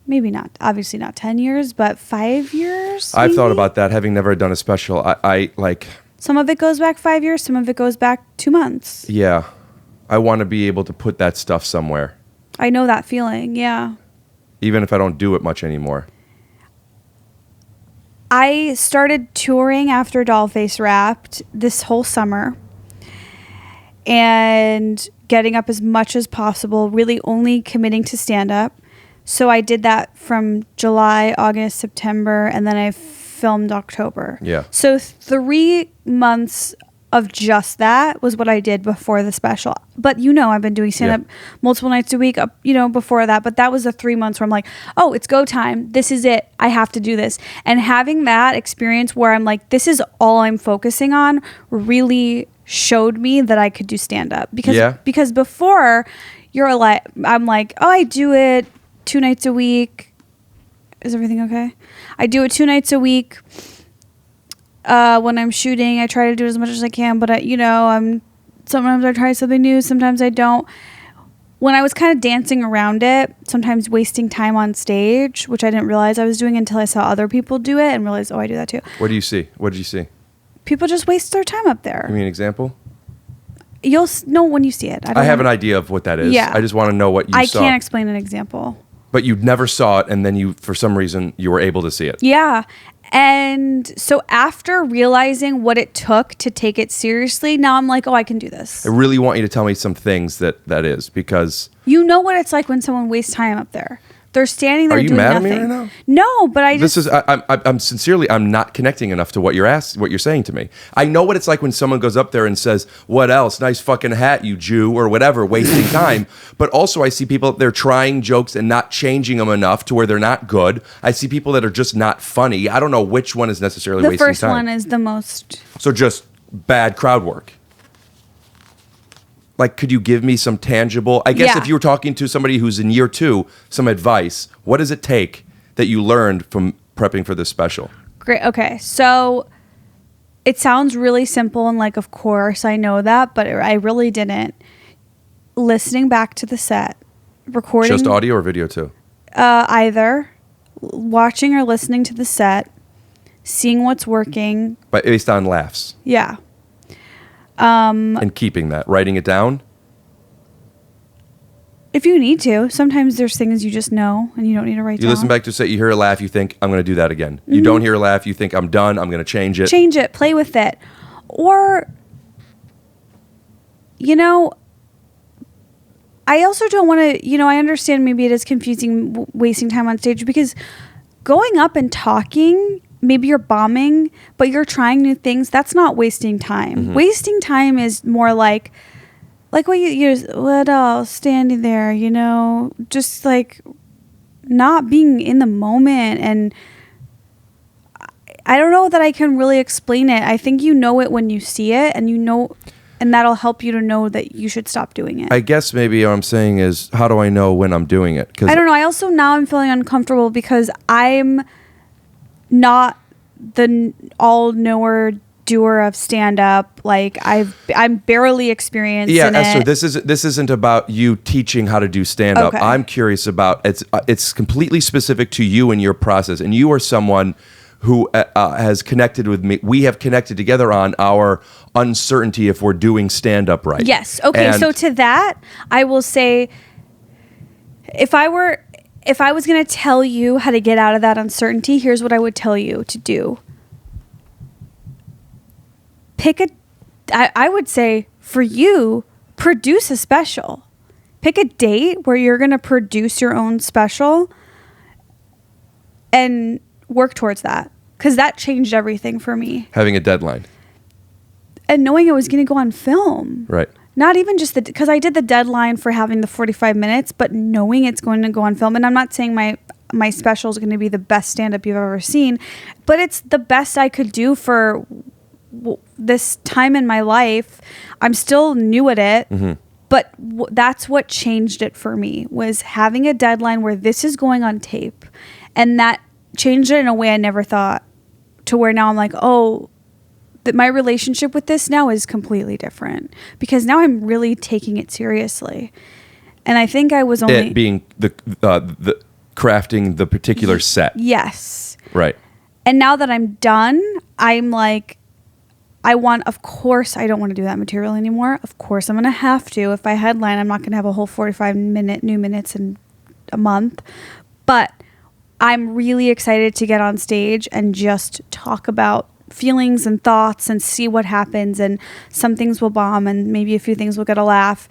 Maybe not, obviously not 10 years, but 5 years. I've thought about that, having never done a special. I like... Some of it goes back 5 years, some of it goes back 2 months. Yeah. I want to be able to put that stuff somewhere. I know that feeling, yeah. Even if I don't do it much anymore. I started touring after Dollface wrapped this whole summer. And getting up as much as possible, really only committing to stand-up. So I did that from July, August, September, and then I filmed October. Yeah. So 3 months of just that was what I did before the special. But I've been doing stand-up multiple nights a week, before that. But that was the 3 months where I'm like, oh, it's go time. This is it. I have to do this. And having that experience where I'm like, this is all I'm focusing on really showed me that I could do stand-up. Because before, I'm like, oh, I do it 2 nights a week. Is everything okay? I do it 2 nights a week. When I'm shooting, I try to do it as much as I can, but sometimes I try something new, sometimes I don't. When I was kind of dancing around it, sometimes wasting time on stage, which I didn't realize I was doing until I saw other people do it and realized, oh, I do that too. What do you see? What did you see? People just waste their time up there. Give me an example. You'll know when you see it. I have an idea of what that is. Yeah. I just want to know what you saw. I can't explain an example. But you never saw it, and then for some reason, you were able to see it. Yeah. And so after realizing what it took to take it seriously, now I'm like, oh, I can do this. I really want you to tell me some things that is, because... You know what it's like when someone wastes time up there. They're standing there doing nothing. Are you mad at me right now? No, but I'm not connecting enough to what you're saying to me. I know what it's like when someone goes up there and says, what else? Nice fucking hat, you Jew, or whatever, wasting time. But also I see people, they're trying jokes and not changing them enough to where they're not good. I see people that are just not funny. I don't know which one is necessarily wasting time. The first one is the most... So just bad crowd work. Like, could you give me some tangible... I guess if you were talking to somebody who's in year 2, some advice, what does it take that you learned from prepping for this special? Great. Okay. So it sounds really simple and like, of course, I know that, but I really didn't. Listening back to the set, recording... Just audio or video too? Either. Watching or listening to the set, seeing what's working. But based on laughs? Yeah. And keeping that, writing it down? If you need to. Sometimes there's things you just know and you don't need to write down. You listen back to a set, you hear a laugh, you think, I'm going to do that again. You don't hear a laugh, you think, I'm done, I'm going to change it. Change it, play with it. Or, I also don't want to, I understand maybe it is confusing wasting time on stage, because going up and talking... Maybe you're bombing, but you're trying new things. That's not wasting time. Mm-hmm. Wasting time is more like what what else? Standing there, just like not being in the moment. And I don't know that I can really explain it. I think you know it when you see it, and that'll help you to know that you should stop doing it. I guess maybe what I'm saying is, how do I know when I'm doing it? 'Cause I don't know. I also now I'm feeling uncomfortable because I'm not the all-knower doer of stand-up. Like I'm barely experienced in Esther, it. this isn't about you teaching how to do stand-up. Okay. I'm curious about it's completely specific to you and your process. And you are someone who has connected with me. We have connected together on our uncertainty if we're doing stand-up right. Yes. Okay. So to that, I will say, if I was going to tell you how to get out of that uncertainty, here's what I would tell you to do. I would say for you, produce a special. Pick a date where you're going to produce your own special and work towards that. Because that changed everything for me. Having a deadline. And knowing it was going to go on film. Right. Not even just because I did the deadline for having the 45 minutes, but knowing it's going to go on film. And I'm not saying my special is going to be the best stand-up you've ever seen, but it's the best I could do for this time in my life. I'm still new at it, but that's what changed it for me, was having a deadline where this is going on tape. And that changed it in a way I never thought, to where now I'm like, oh, that my relationship with this now is completely different, because now I'm really taking it seriously. And I think I was only... It being the crafting the particular set. Yes. Right. And now that I'm done, I'm like, of course, I don't want to do that material anymore. Of course, I'm going to have to. If I headline, I'm not going to have a whole 45-minute new minutes in a month. But I'm really excited to get on stage and just talk about feelings and thoughts and see what happens. And some things will bomb and maybe a few things will get a laugh.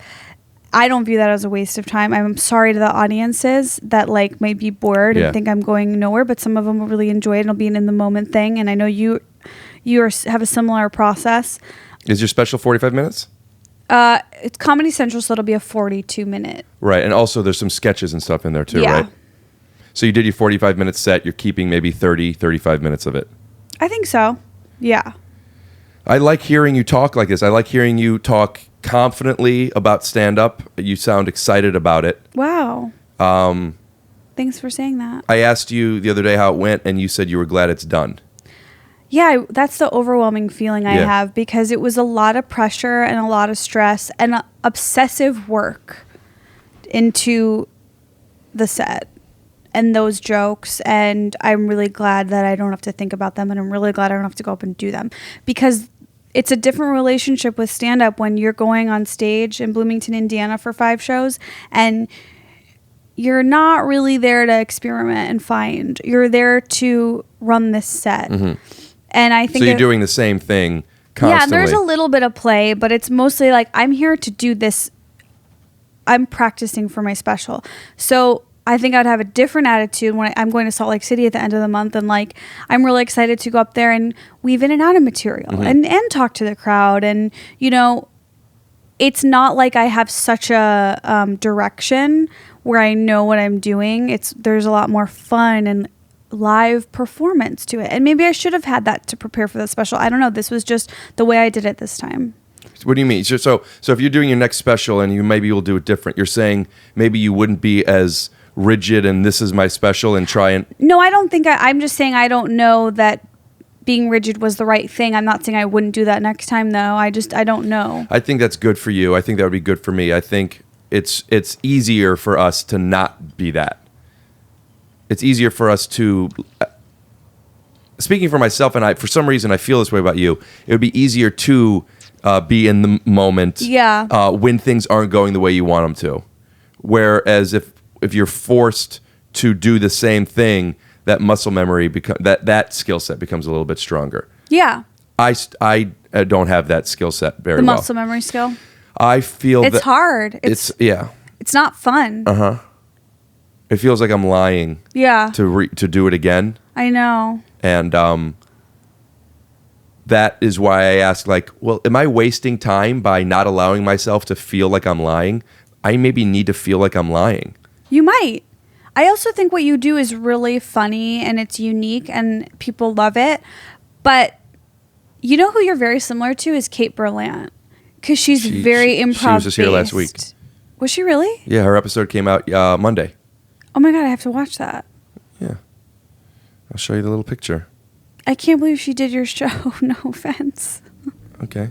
I don't view that as a waste of time. I'm sorry to the audiences that might be bored and think I'm going nowhere, but some of them will really enjoy it and it'll be an in the moment thing. And I know you have a similar process. Is your special 45 minutes? It's Comedy Central, so it'll be a 42-minute. Right. And also there's some sketches and stuff in there too, Yeah. right? So you did your 45-minute set. You're keeping maybe 30, 35 minutes of it. I think so. Yeah. I like hearing you talk like this. I like hearing you talk confidently about stand-up. You sound excited about it. Wow. Thanks for saying that. I asked you the other day how it went, and you said you were glad it's done. Yeah, that's the overwhelming feeling I Yeah. have, because it was a lot of pressure and a lot of stress and obsessive work into the set and those jokes. And I'm really glad that I don't have to think about them, and I'm really glad I don't have to go up and do them, because it's a different relationship with stand-up when you're going on stage in Bloomington, Indiana for 5 shows, and you're not really there to experiment and find. You're there to run this set. And I think So you're doing the same thing constantly. yeah, there's a little bit of play, but it's mostly like, I'm here to do this. I'm practicing for my special. So I think I'd have a different attitude when I'm going to Salt Lake City at the end of the month. And like, I'm really excited to go up there and weave in and out of material and talk to the crowd. And, you know, it's not like I have such a direction where I know what I'm doing. There's a lot more fun and live performance to it. And maybe I should have had that to prepare for the special. I don't know. This was just the way I did it this time. What do you mean? So if you're doing your next special and maybe you'll do it different, you're saying maybe you wouldn't be as rigid and this is my special and try and... No, I don't think I'm just saying I don't know that being rigid was the right thing. I'm not saying I wouldn't do that next time, though. I don't know. I think that's good for you. I think that would be good for me. I think it's easier for us to not be that. It's easier for us to... Speaking for myself, and for some reason I feel this way about you, it would be easier to be in the moment when things aren't going the way you want them to. Whereas if you're forced to do the same thing, that muscle memory, that skill set becomes a little bit stronger. Yeah. I don't have that skill set very well. The muscle memory skill. I feel it's hard. It's not fun. It feels like I'm lying. Yeah. To do it again. I know. And that is why I ask, like, well, am I wasting time by not allowing myself to feel like I'm lying? I maybe need to feel like I'm lying. You might. I also think what you do is really funny and it's unique and people love it. But you know who you're very similar to is Kate Berlant, because she's very improv. She was just here last week. Was she really? Yeah, her episode came out Monday. Oh my God, I have to watch that. Yeah. I'll show you the little picture. I can't believe she did your show. No offense. Okay.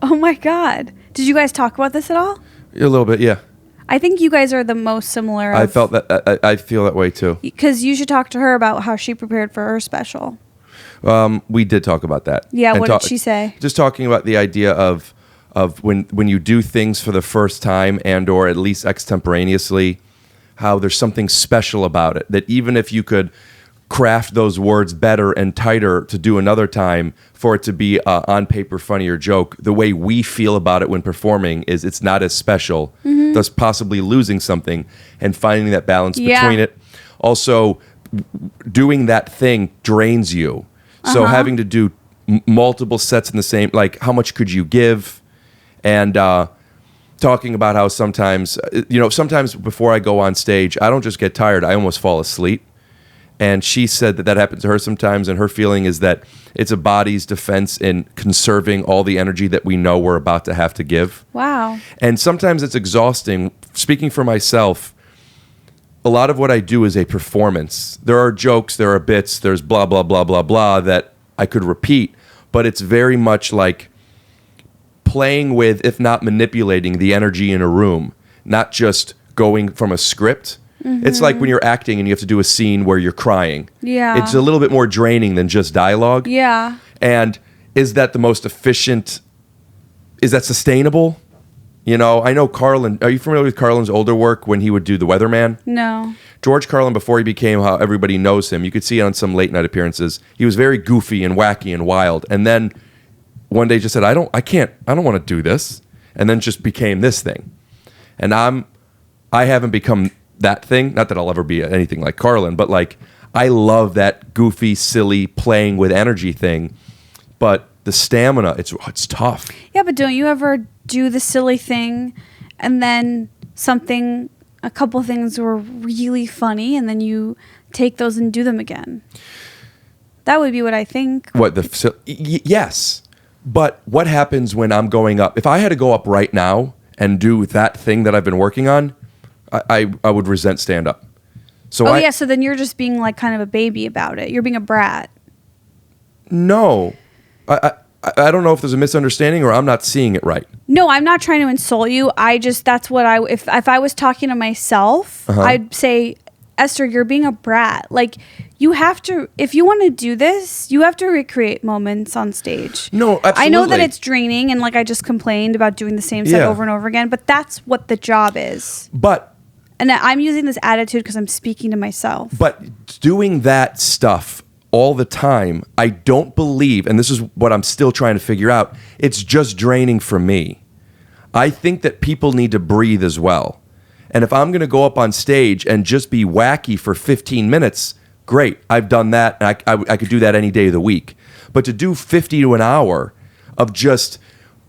Oh my God. Did you guys talk about this at all? A little bit, yeah. I think you guys are the most similar. I felt that. I feel that way too. Because you should talk to her about how she prepared for her special. We did talk about that. Yeah, what did she say? Just talking about the idea of when you do things for the first time and or at least extemporaneously, how there's something special about it. That even if you could craft those words better and tighter to do another time for it to be on paper funnier joke, the way we feel about it when performing is it's not as special, thus possibly losing something, and finding that balance between it. Also, doing that thing drains you. So having to do multiple sets in the same, like how much could you give? And talking about how sometimes before I go on stage, I don't just get tired, I almost fall asleep. And she said that happens to her sometimes, and her feeling is that it's a body's defense in conserving all the energy that we know we're about to have to give. Wow. And sometimes it's exhausting. Speaking for myself, a lot of what I do is a performance. There are jokes, there are bits, there's blah, blah, blah, blah, blah that I could repeat, but it's very much like playing with, if not manipulating, the energy in a room, not just going from a script. It's like when you're acting and you have to do a scene where you're crying. Yeah. It's a little bit more draining than just dialogue. Yeah. And is that the most efficient? Is that sustainable? You know, I know Carlin. Are you familiar with Carlin's older work when he would do The Weatherman? No. George Carlin, before he became how everybody knows him, you could see it on some late night appearances. He was very goofy and wacky and wild. And then one day just said, I don't want to do this. And then just became this thing. And I haven't become that thing. Not that I'll ever be anything like Carlin, but like I love that goofy, silly, playing with energy thing. But the stamina. It's tough. Yeah, but don't you ever do the silly thing and then a couple things were really funny and then you take those and do them again? That would be what I think. Yes. But what happens when I'm going up? If I had to go up right now and do that thing that I've been working on, I would resent stand-up. So so then you're just being like kind of a baby about it. You're being a brat. No. I don't know if there's a misunderstanding or I'm not seeing it right. No, I'm not trying to insult you. If I was talking to myself, I'd say, Esther, you're being a brat. Like, you have to, if you want to do this, you have to recreate moments on stage. No, absolutely. I know that it's draining, and like I just complained about doing the same set over and over again, but that's what the job is. And I'm using this attitude because I'm speaking to myself. But doing that stuff all the time, I don't believe, and this is what I'm still trying to figure out, it's just draining for me. I think that people need to breathe as well. And if I'm going to go up on stage and just be wacky for 15 minutes, great. I've done that, and I could do that any day of the week. But to do 50 to an hour of just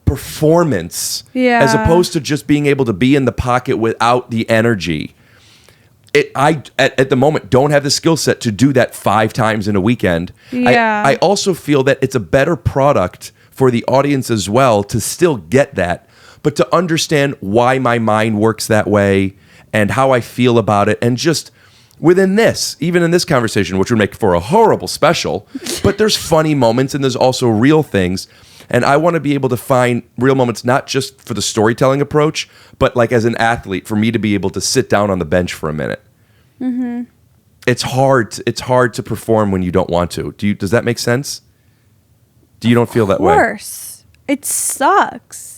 performance, as opposed to just being able to be in the pocket without the energy, at the moment don't have the skill set to do that 5 times in a weekend. I also feel that it's a better product for the audience as well to still get that, but to understand why my mind works that way and how I feel about it. And just within this, even in this conversation, which would make for a horrible special, but there's funny moments and there's also real things. And I want to be able to find real moments, not just for the storytelling approach, but like as an athlete, for me to be able to sit down on the bench for a minute. Mm-hmm. It's hard to perform when you don't want to. Does that make sense? You don't feel that way? Of course. It sucks.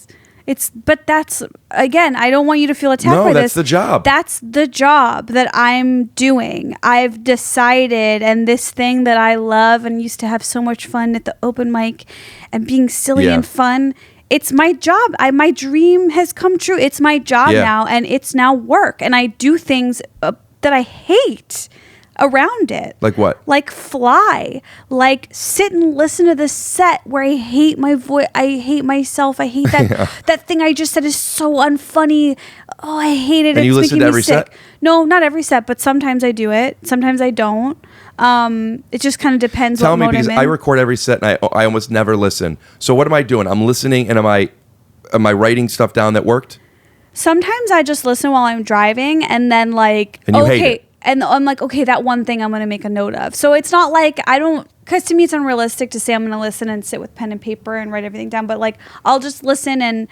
But that's, again, I don't want you to feel attacked by this. No, that's the job. That's the job that I'm doing. I've decided, and this thing that I love and used to have so much fun at the open mic and being silly and fun, it's my job. My dream has come true. It's my job now, and it's now work. And I do things that I hate around it. Like what? Like fly. Like sit and listen to this set where I hate my voice. I hate myself. I hate that that thing I just said is so unfunny. Oh, I hate it. And you listen to every sick. set? No, not every set, but sometimes I do it. Sometimes I don't. It just kind of depends Tell what me, mode because I'm in. I record every set and I almost never listen. So what am I doing? I'm listening, and am I writing stuff down that worked? Sometimes I just listen while I'm driving, and then like, and you hate it. And I'm like, okay, that one thing I'm going to make a note of. So it's not like because to me it's unrealistic to say I'm going to listen and sit with pen and paper and write everything down. But like, I'll just listen and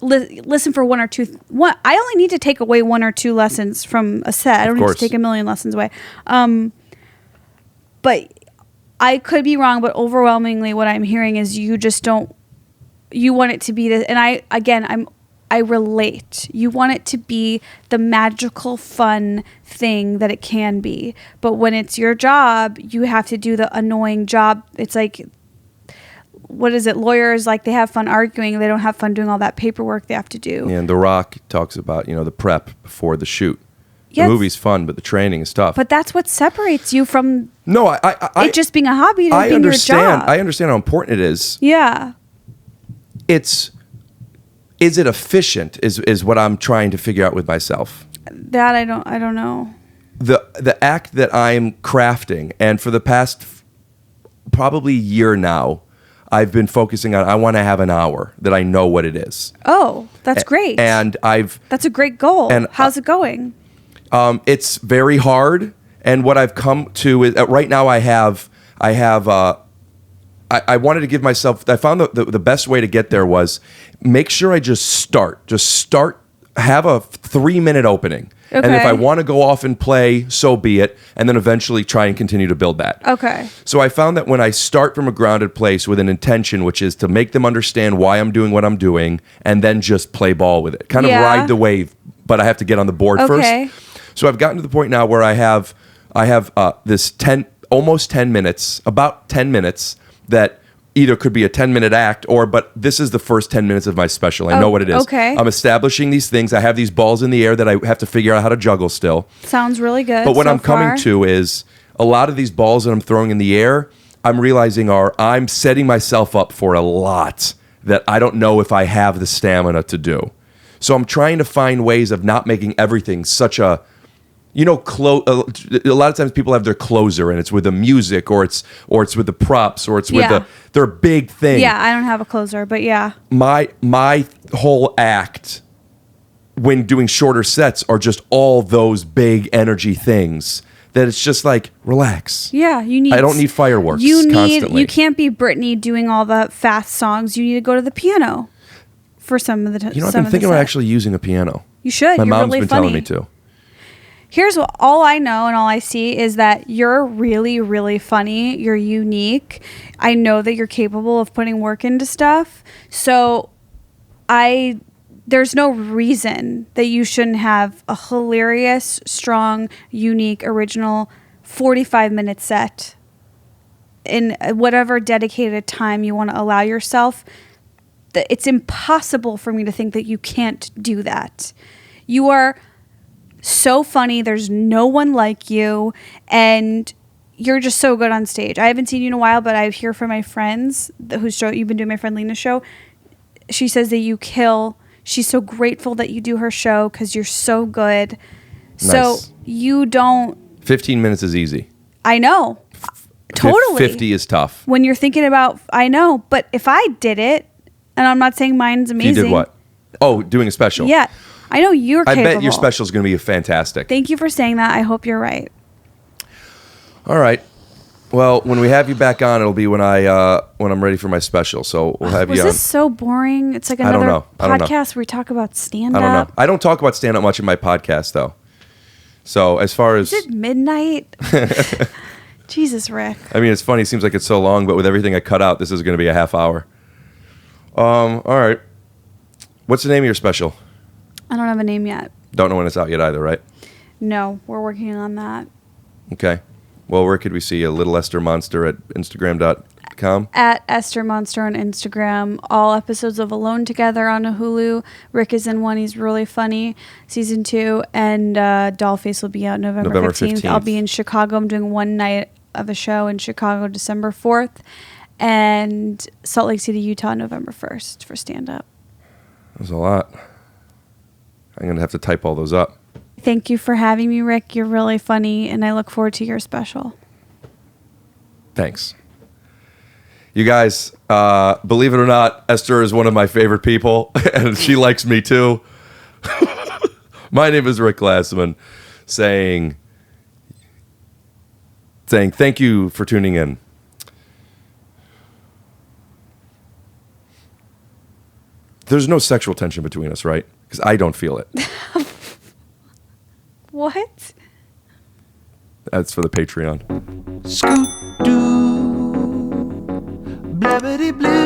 listen for one or two. I only need to take away 1 or 2 lessons from a set. I don't need to take a million lessons away. But I could be wrong, but overwhelmingly what I'm hearing is you want it to be this. And I relate. You want it to be the magical, fun thing that it can be. But when it's your job, you have to do the annoying job. It's like, what is it? Lawyers, like, they have fun arguing. They don't have fun doing all that paperwork they have to do. Yeah, and The Rock talks about, the prep before the shoot. Yes. The movie's fun, but the training is tough. But that's what separates you from it just being a hobby to being your job. I understand how important it is. Yeah. Is it efficient is what I'm trying to figure out with myself. That I don't know. The act that I'm crafting, and for the past probably year now, I've been focusing on, I want to have an hour that I know what it is. Oh, that's great. And that's a great goal. And how's it going? It's very hard. And what I've come to is right now I wanted to give myself, I found the best way to get there was make sure I just start, have a 3-minute opening. Okay. And if I want to go off and play, so be it. And then eventually try and continue to build that. Okay. So I found that when I start from a grounded place with an intention, which is to make them understand why I'm doing what I'm doing, and then just play ball with it. Kind of ride the wave, but I have to get on the board first. So I've gotten to the point now where I have this almost 10 minutes, about 10 minutes, that either could be a 10-minute act but this is the first 10 minutes of my special. I know what it is. Okay. I'm establishing these things. I have these balls in the air that I have to figure out how to juggle still. Sounds really good. But what I'm coming to is a lot of these balls that I'm throwing in the air, I'm realizing are I'm setting myself up for a lot that I don't know if I have the stamina to do. So I'm trying to find ways of not making everything such a, a lot of times people have their closer and it's with the music or it's with the props or it's with their big thing. Yeah, I don't have a closer, but yeah. My whole act when doing shorter sets are just all those big energy things that it's just like, relax. Yeah, I don't need fireworks constantly. You can't be Britney doing all the fast songs. You need to go to the piano for some of the I've been thinking about actually using a piano. You should. My You're mom's really been funny. telling me to. Here's all I know and all I see is that you're really, really funny. You're unique. I know that you're capable of putting work into stuff. So there's no reason that you shouldn't have a hilarious, strong, unique, original 45-minute set in whatever dedicated time you want to allow yourself. It's impossible for me to think that you can't do that. You are so funny. There's no one like you, and you're just so good on stage. I haven't seen you in a while, but I hear from my friends whose show you've been doing, my friend Lena's show. She says that you kill. She's so grateful that you do her show because you're so good. Nice. So you don't. 15 minutes is easy. I know. Totally. 50 is tough. When you're thinking about, I know, but if I did it, and I'm not saying mine's amazing. You did what? Oh, doing a special. Yeah. I know you're capable. I bet your special is going to be fantastic. Thank you for saying that. I hope you're right. All right. Well, when we have you back on, it'll be when I'm ready for my special. So we'll have you on. Was this so boring? It's like I don't another know. I don't know. podcast where we talk about stand-up. I don't know. I don't talk about stand-up much in my podcast, though. So as far as... Is it midnight? Jesus, Rick. I mean, it's funny. It seems like it's so long, but with everything I cut out, this is going to be a half hour. All right. What's the name of your special? I don't have a name yet. Don't know when it's out yet either, right? No, we're working on that. Okay. Well, where could we see a Little Esther Monster at Instagram.com? At Esther Monster on Instagram. All episodes of Alone Together on a Hulu. Rick is in one. He's really funny. Season 2. And Dollface will be out November 15th. I'll be in Chicago. I'm doing one night of a show in Chicago, December 4th. And Salt Lake City, Utah, November 1st for stand-up. There's a lot. I'm going to have to type all those up. Thank you for having me, Rick. You're really funny, and I look forward to your special. Thanks. You guys, believe it or not, Esther is one of my favorite people, and she likes me too. My name is Rick Glassman, saying thank you for tuning in. There's no sexual tension between us, right? Because I don't feel it. What? That's for the Patreon. Scoot doo, blabbity blue.